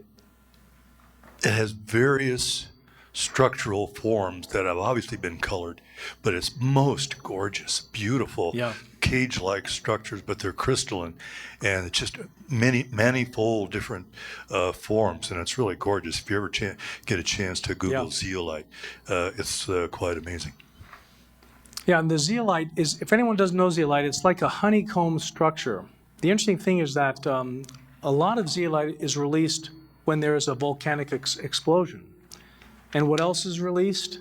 Speaker 3: it has various structural forms that have obviously been colored, but it's most gorgeous, beautiful,
Speaker 1: Yeah.
Speaker 3: cage-like structures, but they're crystalline, and it's just manifold different forms, and it's really gorgeous. If you ever get a chance to Google zeolite, it's quite amazing.
Speaker 1: Yeah, and the zeolite is, if anyone doesn't know zeolite, it's like a honeycomb structure. The interesting thing is that a lot of zeolite is released when there is a volcanic explosion. And what else is released?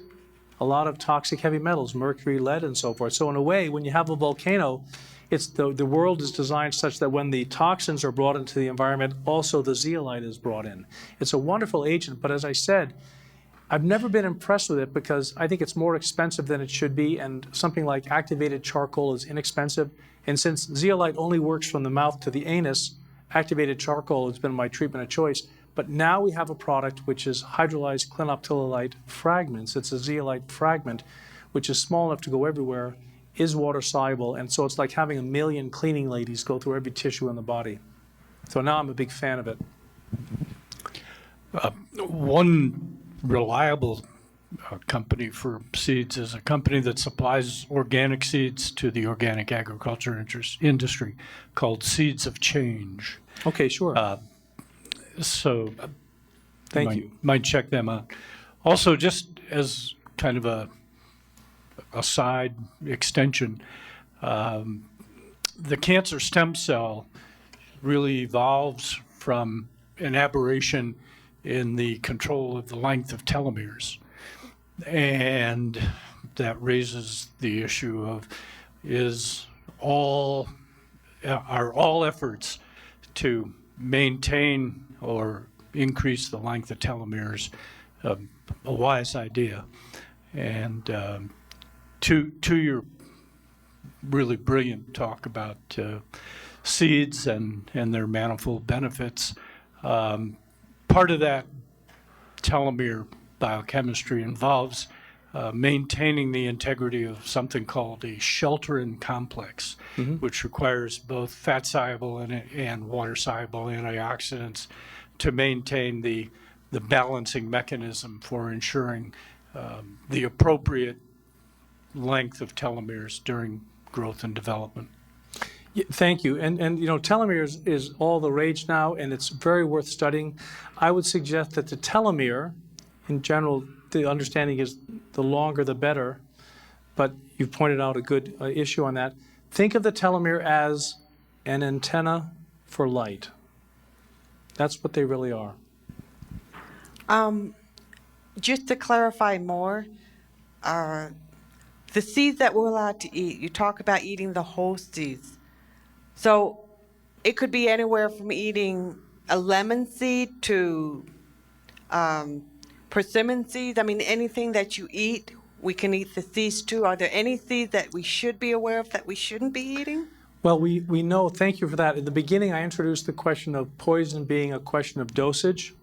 Speaker 1: A lot of toxic heavy metals, mercury, lead, and so forth. So in a way, when you have a volcano, it's the world is designed such that when the toxins are brought into the environment, also the zeolite is brought in. It's a wonderful agent, but as I said, I've never been impressed with it because I think it's more expensive than it should be, and something like activated charcoal is inexpensive. And since zeolite only works from the mouth to the anus, activated charcoal has been my treatment of choice. But now we have a product which is hydrolyzed clinoptilolite fragments. It's a zeolite fragment, which is small enough to go everywhere, is water soluble, and so it's like having a million cleaning ladies go through every tissue in the body. So now I'm a big fan of it.
Speaker 4: One reliable company for seeds is a company that supplies organic seeds to the organic agriculture industry called Seeds of Change.
Speaker 1: Okay, sure.
Speaker 4: So
Speaker 1: Thank you.
Speaker 4: Might check them out. Also, just as kind of a side extension, the cancer stem cell really evolves from an aberration in the control of the length of telomeres. And that raises the issue of are all efforts to maintain or increase the length of telomeres a wise idea. And to your really brilliant talk about seeds and their manifold benefits, part of that telomere biochemistry involves maintaining the integrity of something called a shelterin complex, which requires both fat-soluble and water-soluble antioxidants to maintain the balancing mechanism for ensuring the appropriate length of telomeres during growth and development.
Speaker 1: Yeah, thank you. And telomeres is all the rage now, and it's very worth studying. I would suggest that the telomere, in general, the understanding is the longer the better, but you've pointed out a good issue on that. Think of the telomere as an antenna for light. That's what they really are.
Speaker 5: Just to clarify more, the seeds that we're allowed to eat, you talk about eating the whole seeds. So it could be anywhere from eating a lemon seed to persimmon seeds. I mean, anything that you eat, we can eat the seeds too. Are there any seeds that we should be aware of that we shouldn't be eating?
Speaker 1: Well, we know, thank you for that. At the beginning, I introduced the question of poison being a question of dosage.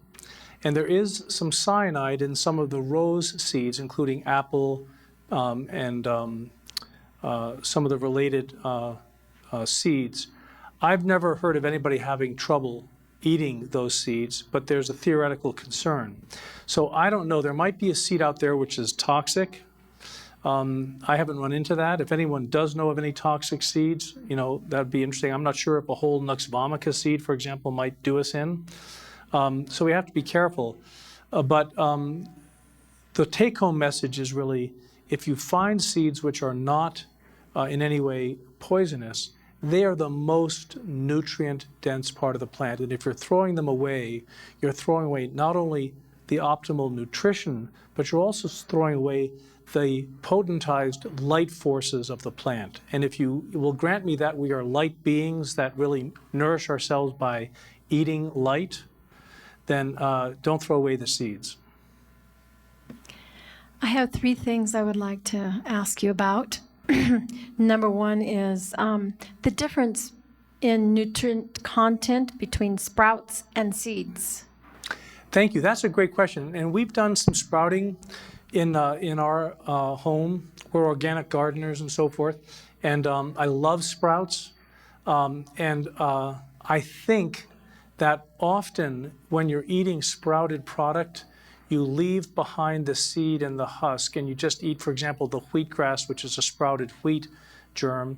Speaker 1: And there is some cyanide in some of the rose seeds, including apple and some of the related seeds. I've never heard of anybody having trouble eating those seeds, but there's a theoretical concern. So I don't know. There might be a seed out there which is toxic. I haven't run into that. If anyone does know of any toxic seeds, that'd be interesting. I'm not sure if a whole Nux vomica seed, for example, might do us in. So we have to be careful. But the take-home message is really, if you find seeds which are not in any way poisonous, they are the most nutrient-dense part of the plant. And if you're throwing them away, you're throwing away not only the optimal nutrition, but you're also throwing away the potentized light forces of the plant. And if you will grant me that we are light beings that really nourish ourselves by eating light, then don't throw away the seeds.
Speaker 6: I have 3 things I would like to ask you about. Number 1 is the difference in nutrient content between sprouts and seeds.
Speaker 1: Thank you. That's a great question. And we've done some sprouting in our home. We're organic gardeners and so forth. And I love sprouts. I think that often when you're eating sprouted product, you leave behind the seed and the husk, and you just eat, for example, the wheatgrass, which is a sprouted wheat germ.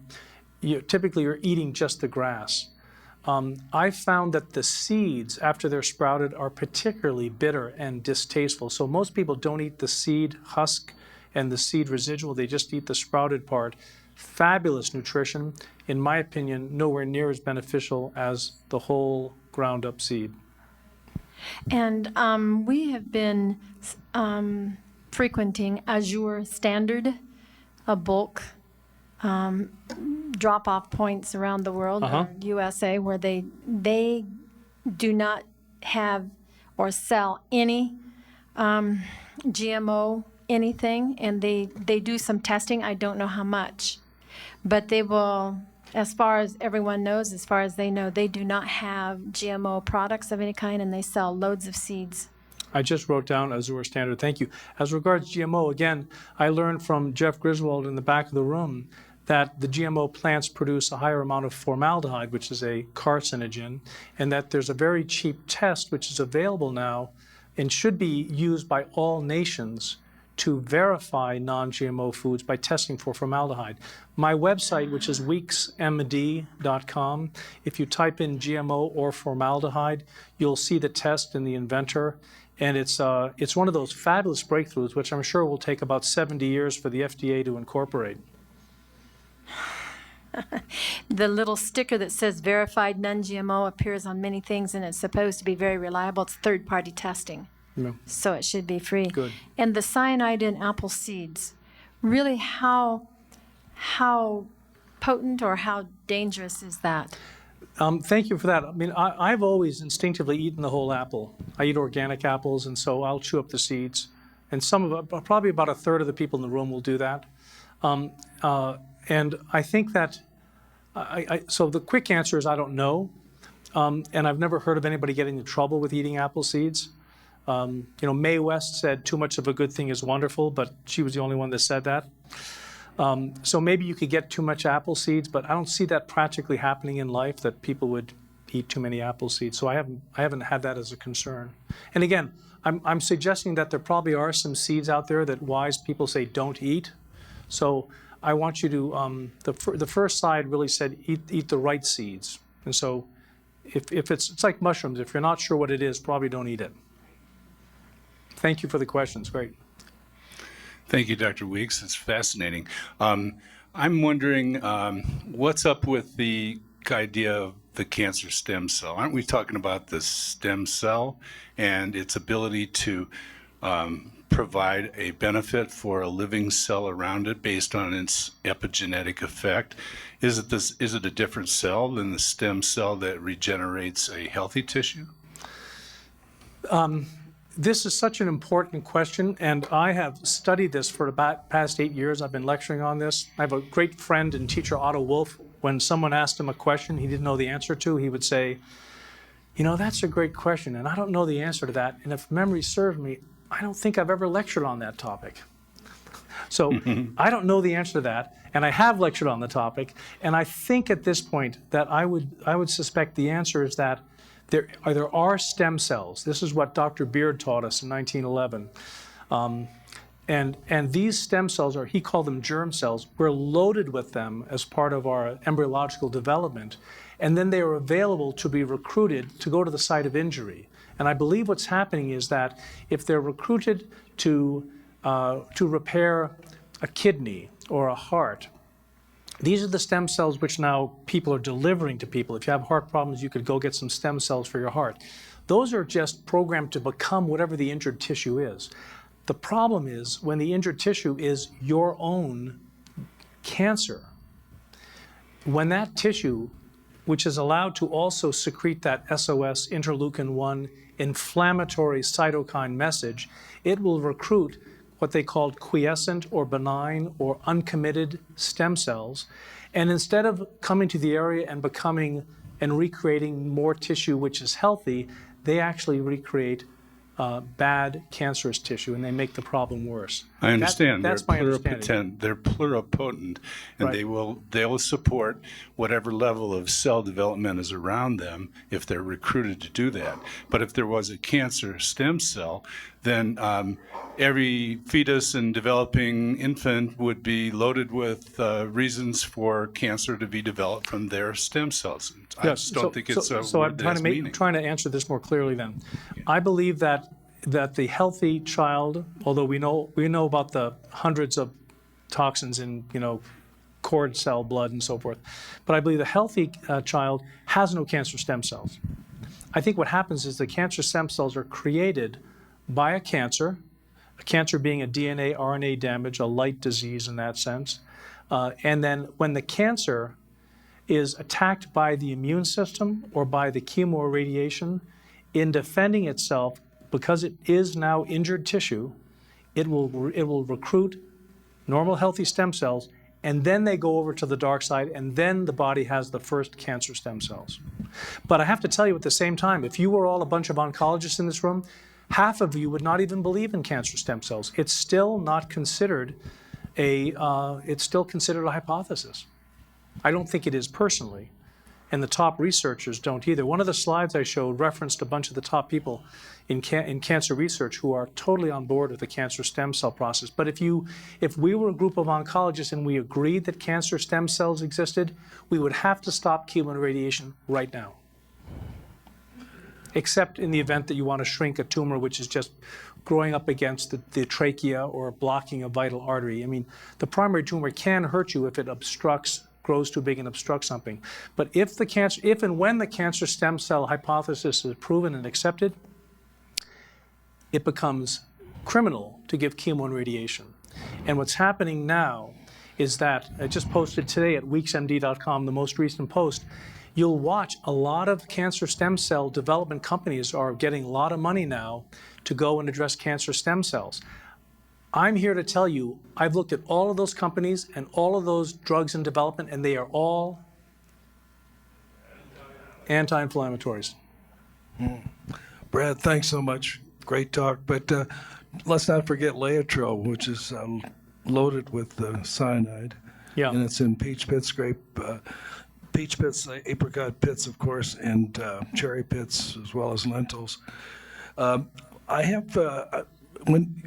Speaker 1: Typically, you're eating just the grass. I found that the seeds, after they're sprouted, are particularly bitter and distasteful. So most people don't eat the seed husk and the seed residual. They just eat the sprouted part. Fabulous nutrition. In my opinion, nowhere near as beneficial as the whole ground-up seed.
Speaker 6: And we have been frequenting Azure Standard, a bulk drop-off points around the world, or USA, where they do not have or sell any GMO anything, and they do some testing. I don't know how much, but they will, as far as everyone knows, as far as they know, they do not have GMO products of any kind, and they sell loads of seeds.
Speaker 1: I just wrote down Azure Standard. Thank you. As regards GMO, again, I learned from Jeff Griswold in the back of the room that the GMO plants produce a higher amount of formaldehyde, which is a carcinogen, and that there's a very cheap test which is available now and should be used by all nations to verify non-GMO foods by testing for formaldehyde. My website, which is weeksmd.com, if you type in GMO or formaldehyde, you'll see the test in the inventor. And it's one of those fabulous breakthroughs, which I'm sure will take about 70 years for the FDA to incorporate.
Speaker 6: The little sticker that says verified non-GMO appears on many things, and it's supposed to be very reliable. It's third-party testing.
Speaker 1: Yeah.
Speaker 6: So it should be free.
Speaker 1: Good.
Speaker 6: And the cyanide in apple seeds, really how potent or how dangerous is that?
Speaker 1: Thank you for that. I mean, I've always instinctively eaten the whole apple. I eat organic apples, and so I'll chew up the seeds. And probably about a third of the people in the room will do that. And I think that, so the quick answer is I don't know. And I've never heard of anybody getting in trouble with eating apple seeds. Mae West said too much of a good thing is wonderful, but she was the only one that said that. So maybe you could get too much apple seeds, but I don't see that practically happening in life, that people would eat too many apple seeds. So I haven't had that as a concern. And again, I'm suggesting that there probably are some seeds out there that wise people say don't eat. So I want you to, the first side really said eat the right seeds. And so if it's like mushrooms, if you're not sure what it is, probably don't eat it. Thank you for the questions. Great.
Speaker 7: Thank you, Dr. Weeks. It's fascinating. I'm wondering what's up with the idea of the cancer stem cell? Aren't we talking about the stem cell and its ability to provide a benefit for a living cell around it based on its epigenetic effect? Is it a different cell than the stem cell that regenerates a healthy tissue?
Speaker 1: This is such an important question, and I have studied this for about past 8 years. I've been lecturing on this. I have a great friend and teacher, Otto Wolf. When someone asked him a question he didn't know the answer to, he would say, that's a great question, and I don't know the answer to that. And if memory serves me, I don't think I've ever lectured on that topic. So I don't know the answer to that, and I have lectured on the topic. And I think at this point that I would suspect the answer is that there are stem cells. This is what Dr. Beard taught us in 1911. And these stem cells he called them germ cells. We're loaded with them as part of our embryological development. And then they are available to be recruited to go to the site of injury. And I believe what's happening is that if they're recruited to repair a kidney or a heart, these are the stem cells which now people are delivering to people. If you have heart problems, you could go get some stem cells for your heart. Those are just programmed to become whatever the injured tissue is. The problem is when the injured tissue is your own cancer, when that tissue, which is allowed to also secrete that SOS interleukin-1 inflammatory cytokine message, it will recruit what they call quiescent or benign or uncommitted stem cells. And instead of coming to the area and becoming and recreating more tissue which is healthy, they actually recreate bad cancerous tissue, and they make the problem worse.
Speaker 7: I understand.
Speaker 1: That's my understanding.
Speaker 7: They're pluripotent, and
Speaker 1: Right.
Speaker 7: they will support whatever level of cell development is around them if they're recruited to do that. But if there was a cancer stem cell, then every fetus and developing infant would be loaded with reasons for cancer to be developed from their stem cells. I
Speaker 1: Yes,
Speaker 7: just don't think it's a
Speaker 1: so
Speaker 7: word
Speaker 1: I'm
Speaker 7: that
Speaker 1: trying
Speaker 7: has
Speaker 1: to
Speaker 7: meaning.
Speaker 1: trying to answer this more clearly then. I believe that the healthy child, although we know about the hundreds of toxins in, cord cell blood and so forth, but I believe the healthy child has no cancer stem cells. I think what happens is the cancer stem cells are created by a cancer being a DNA, RNA damage, a light disease in that sense. And then when the cancer is attacked by the immune system or by the chemoradiation, in defending itself, because it is now injured tissue, it will recruit normal healthy stem cells, and then they go over to the dark side, and then the body has the first cancer stem cells. But I have to tell you at the same time, if you were all a bunch of oncologists in this room, half of you would not even believe in cancer stem cells. It's still not considered it's still considered a hypothesis. I don't think it is personally, and the top researchers don't either. One of the slides I showed referenced a bunch of the top people in cancer research who are totally on board with the cancer stem cell process. But if we were a group of oncologists and we agreed that cancer stem cells existed, we would have to stop chemo and radiation right now. Except in the event that you want to shrink a tumor which is just growing up against the trachea or blocking a vital artery. I mean, the primary tumor can hurt you if it grows too big and obstructs something. But if and when the cancer stem cell hypothesis is proven and accepted, it becomes criminal to give chemo and radiation. And what's happening now is that, I just posted today at weeksmd.com, the most recent post, you'll watch a lot of cancer stem cell development companies are getting a lot of money now to go and address cancer stem cells. I'm here to tell you, I've looked at all of those companies and all of those drugs in development, and they are all anti-inflammatories.
Speaker 8: Brad, thanks so much. Great talk. But let's not forget Laetrile, which is loaded with cyanide.
Speaker 1: Yeah.
Speaker 8: And it's in peach pits, peach pits, apricot pits, of course, and cherry pits, as well as lentils. I have...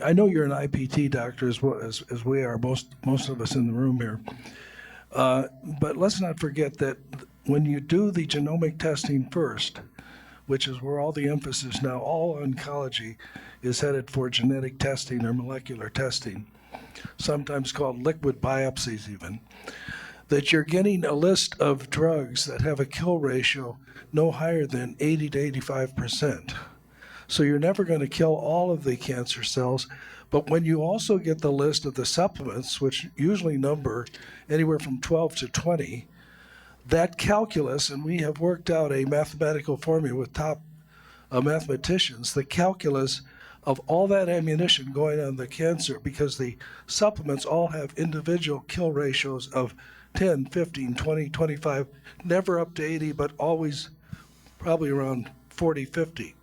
Speaker 8: I know you're an IPT doctor as well as we are, most of us in the room here. But let's not forget that when you do the genomic testing first, which is where all the emphasis now, all oncology is headed for genetic testing or molecular testing, sometimes called liquid biopsies even, that you're getting a list of drugs that have a kill ratio no higher than 80 to 85%. So you're never going to kill all of the cancer cells, but when you also get the list of the supplements, which usually number anywhere from 12 to 20, that calculus, and we have worked out a mathematical formula with top mathematicians, the calculus of all that ammunition going on the cancer, because the supplements all have individual kill ratios of 10, 15, 20, 25, never up to 80, but always probably around 40, 50.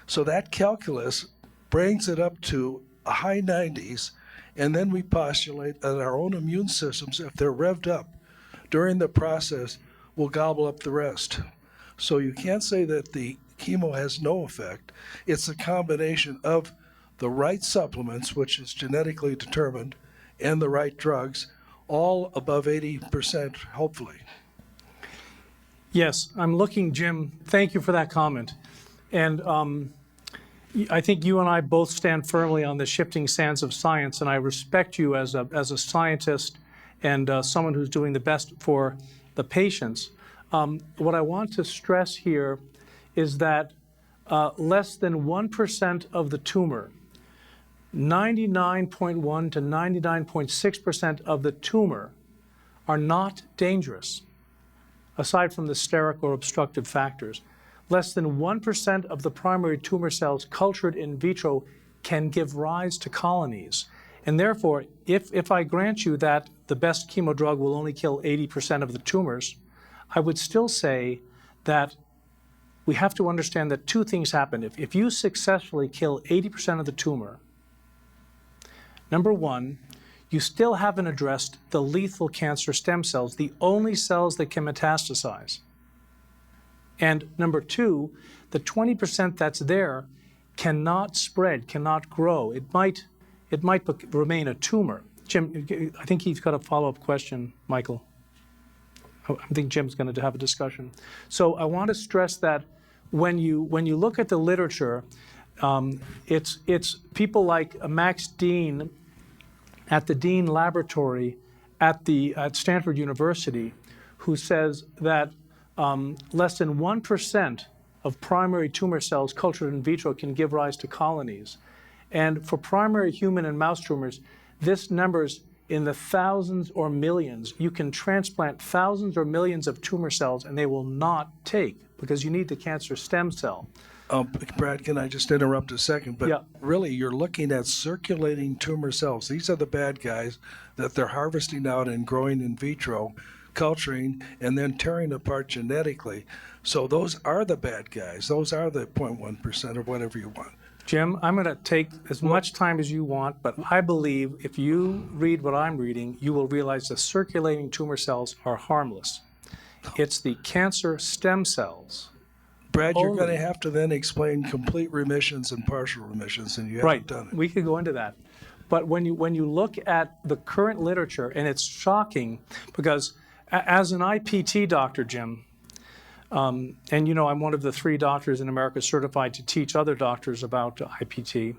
Speaker 8: So that calculus brings it up to a high 90s, and then we postulate that our own immune systems, if they're revved up during the process, will gobble up the rest. So you can't say that the chemo has no effect. It's a combination of the right supplements, which is genetically determined, and the right drugs, all above 80%, hopefully.
Speaker 1: Yes, I'm looking, Jim, thank you for that comment. And I think you and I both stand firmly on the shifting sands of science, and I respect you as a scientist and someone who's doing the best for the patients. What I want to stress here is that less than 1% of the tumor, 99.1 to 99.6% of the tumor are not dangerous, aside from the steric or obstructive factors. Less than 1% of the primary tumor cells cultured in vitro can give rise to colonies. And therefore, if I grant you that the best chemo drug will only kill 80% of the tumors, I would still say that we have to understand that two things happen. If you successfully kill 80% of the tumor, number one, you still haven't addressed the lethal cancer stem cells, the only cells that can metastasize. And number two, the 20% that's there cannot spread, cannot grow. It might remain a tumor. Jim, I think he's got a follow-up question, Michael. I think Jim's going to have a discussion. So I want to stress that when you look at the literature, it's people like Max Dean at the Dean Laboratory at Stanford University who says that less than 1% of primary tumor cells cultured in vitro can give rise to colonies. And for primary human and mouse tumors, this number's in the thousands or millions. You can transplant thousands or millions of tumor cells and they will not take because you need the cancer stem cell.
Speaker 8: Brad, can I just interrupt a second? But
Speaker 1: Yeah.
Speaker 8: really, you're looking at circulating tumor cells. These are the bad guys that they're harvesting out and growing in vitro, culturing, and then tearing apart genetically. So those are the bad guys. Those are the 0.1% or whatever you want.
Speaker 1: Jim, I'm going to take as much time as you want, but I believe if you read what I'm reading, you will realize the circulating tumor cells are harmless. It's the cancer stem cells.
Speaker 8: Brad, you're going to have to then explain complete remissions and partial remissions, and you haven't done it.
Speaker 1: We could go into that. But when you look at the current literature, and it's shocking because as an IPT doctor, Jim, and you know I'm one of the 3 doctors in America certified to teach other doctors about IPT,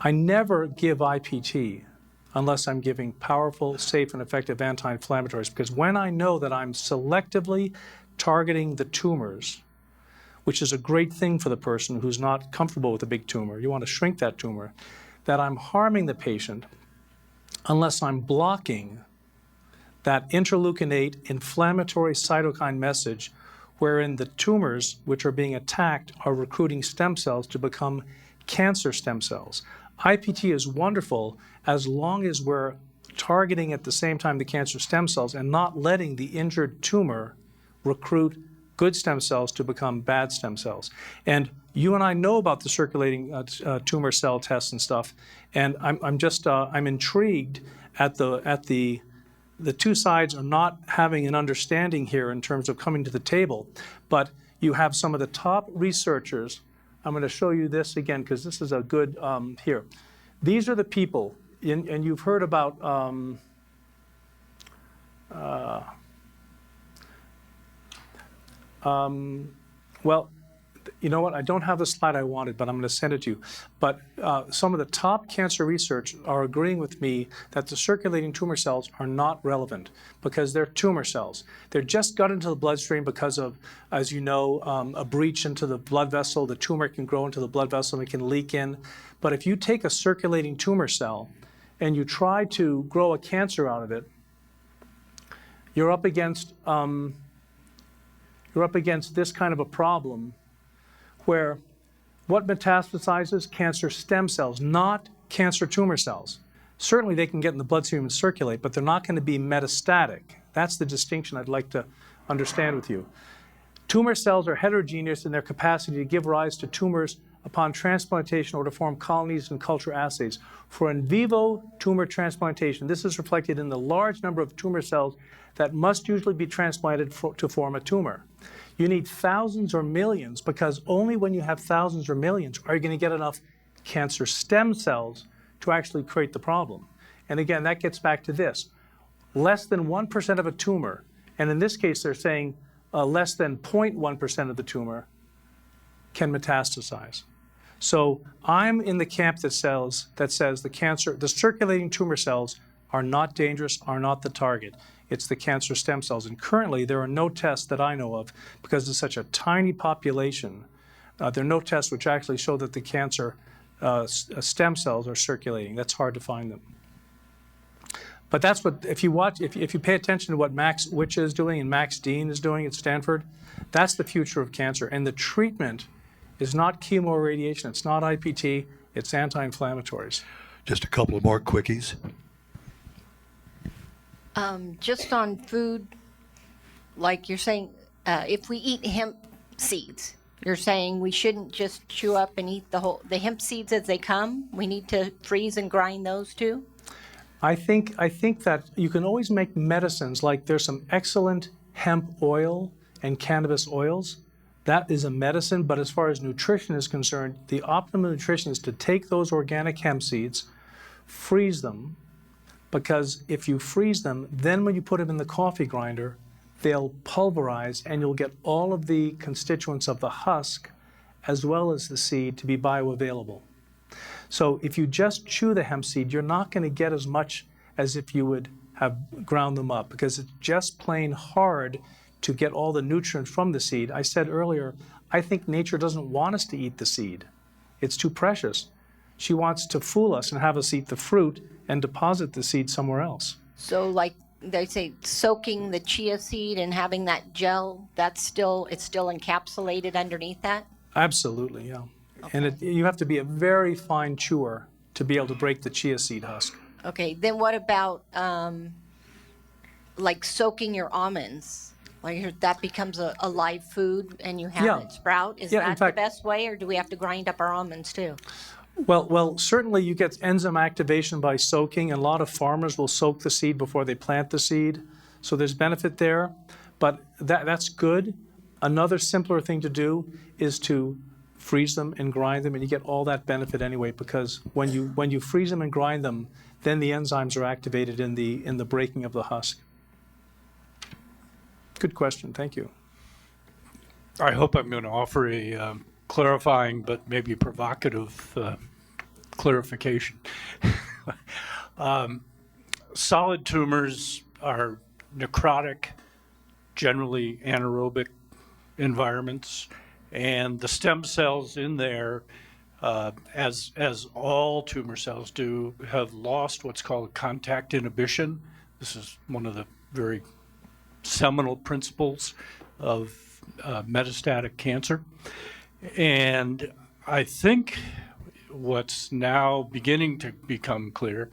Speaker 1: I never give IPT unless I'm giving powerful, safe, and effective anti-inflammatories, because when I know that I'm selectively targeting the tumors, which is a great thing for the person who's not comfortable with a big tumor, you want to shrink that tumor, that I'm harming the patient unless I'm blocking that interleukin-8 inflammatory cytokine message wherein the tumors which are being attacked are recruiting stem cells to become cancer stem cells. IPT is wonderful as long as we're targeting at the same time the cancer stem cells and not letting the injured tumor recruit good stem cells to become bad stem cells. And you and I know about the circulating tumor cell tests and stuff, and I'm intrigued at the two sides are not having an understanding here in terms of coming to the table, but you have some of the top researchers. I'm going to show you this again because this is a good, here. These are the people, and you've heard about, well, you know what? I don't have the slide I wanted, but I'm going to send it to you. But some of the top cancer research are agreeing with me that the circulating tumor cells are not relevant because they're tumor cells. They're just got into the bloodstream because of, as you know, a breach into the blood vessel. The tumor can grow into the blood vessel and it can leak in. But if you take a circulating tumor cell and you try to grow a cancer out of it, you're up against this kind of a problem where what metastasizes? Cancer stem cells, not cancer tumor cells. Certainly they can get in the bloodstream and circulate, but they're not going to be metastatic. That's the distinction I'd like to understand with you. Tumor cells are heterogeneous in their capacity to give rise to tumors upon transplantation or to form colonies in culture assays. For in vivo tumor transplantation, this is reflected in the large number of tumor cells that must usually be transplanted to form a tumor. You need thousands or millions because only when you have thousands or millions are you going to get enough cancer stem cells to actually create the problem. And again, that gets back to this. Less than 1% of a tumor, and in this case they're saying less than 0.1% of the tumor can metastasize. So I'm in the camp that says the circulating tumor cells are not dangerous, are not the target. It's the cancer stem cells. And currently, there are no tests that I know of, because it's such a tiny population. There are no tests which actually show that the cancer stem cells are circulating. That's hard to find them. But that's what, if you pay attention to what Max Witch is doing and Max Dean is doing at Stanford, that's the future of cancer. And the treatment is not chemoradiation, it's not IPT, it's anti-inflammatories.
Speaker 3: Just a couple of more quickies.
Speaker 9: Just on food, like you're saying, if we eat hemp seeds, you're saying we shouldn't just chew up and eat the hemp seeds as they come? We need to freeze and grind those too?
Speaker 1: I think that you can always make medicines, like there's some excellent hemp oil and cannabis oils. That is a medicine, but as far as nutrition is concerned, the optimum nutrition is to take those organic hemp seeds, freeze them, because if you freeze them, then when you put them in the coffee grinder, they'll pulverize and you'll get all of the constituents of the husk as well as the seed to be bioavailable. So if you just chew the hemp seed, you're not going to get as much as if you would have ground them up, because it's just plain hard to get all the nutrients from the seed. I said earlier, I think nature doesn't want us to eat the seed. It's too precious. She wants to fool us and have us eat the fruit and deposit the seed somewhere else.
Speaker 9: So like they say, soaking the chia seed and having that gel, it's still encapsulated underneath that?
Speaker 1: Absolutely, yeah.
Speaker 9: Okay.
Speaker 1: And you have to be a very fine chewer to be able to break the chia seed husk.
Speaker 9: Okay, then what about like soaking your almonds? Like that becomes a live food and you have it sprout? Is
Speaker 1: Yeah, in
Speaker 9: that
Speaker 1: fact,
Speaker 9: the best way, or do we have to grind up our almonds too?
Speaker 1: Well, certainly you get enzyme activation by soaking, and a lot of farmers will soak the seed before they plant the seed. So there's benefit there, but that's good. Another simpler thing to do is to freeze them and grind them, and you get all that benefit anyway, because when you freeze them and grind them, then the enzymes are activated in the breaking of the husk. Good question, thank you.
Speaker 4: I hope I'm going to offer a clarifying but maybe provocative clarification. Solid tumors are necrotic, generally anaerobic environments, and the stem cells in there, as all tumor cells do, have lost what's called contact inhibition. This is one of the very seminal principles of metastatic cancer. And I think what's now beginning to become clear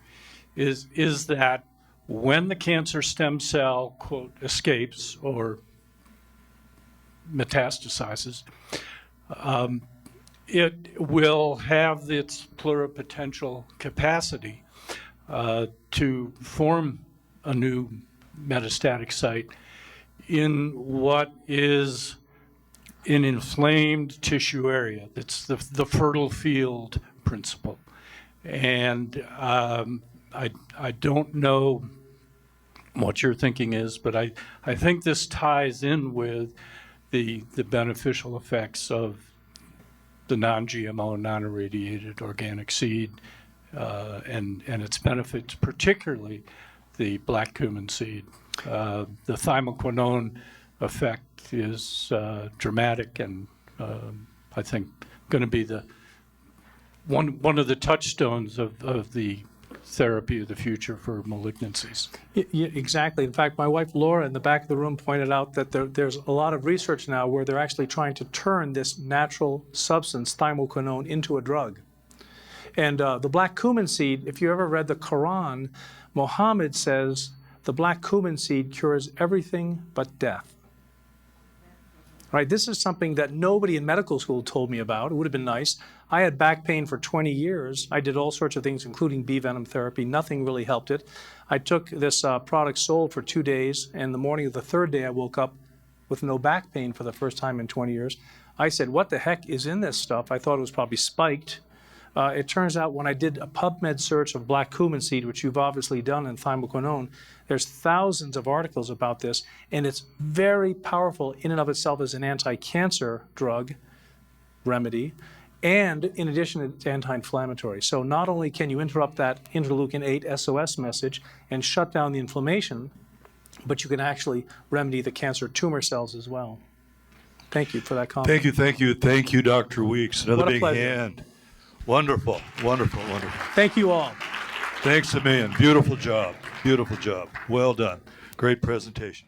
Speaker 4: is that when the cancer stem cell, quote, escapes or metastasizes, it will have its pluripotential capacity to form a new metastatic site in what is an inflamed tissue area. That's the fertile field principle. And I don't know what your thinking is, but I think this ties in with the beneficial effects of the non-GMO, non-irradiated organic seed and its benefits, particularly the black cumin seed. The thymoquinone effect is dramatic, and I think going to be the one of the touchstones of the therapy of the future for malignancies.
Speaker 1: Yeah, exactly. In fact, my wife Laura in the back of the room pointed out that there's a lot of research now where they're actually trying to turn this natural substance, thymoquinone, into a drug. And the black cumin seed, if you ever read the Quran, Muhammad says the black cumin seed cures everything but death. Right? This is something that nobody in medical school told me about. It would have been nice. I had back pain for 20 years. I did all sorts of things, including bee venom therapy. Nothing really helped it. I took this product sold for 2 days, and the morning of the third day I woke up with no back pain for the first time in 20 years. I said, what the heck is in this stuff? I thought it was probably spiked. It turns out when I did a PubMed search of black cumin seed, which you've obviously done, in thymoquinone, there's thousands of articles about this, and it's very powerful in and of itself as an anti-cancer drug remedy. And in addition, it's anti-inflammatory. So not only can you interrupt that interleukin 8 SOS message and shut down the inflammation, but you can actually remedy the cancer tumor cells as well. Thank you for that comment.
Speaker 3: Thank you, thank you, thank you, Dr. Weeks. Another
Speaker 1: What a
Speaker 3: big
Speaker 1: pleasure.
Speaker 3: hand. Wonderful, wonderful, wonderful.
Speaker 1: Thank you all.
Speaker 3: Thanks a million. Beautiful job. Beautiful job. Well done. Great presentation.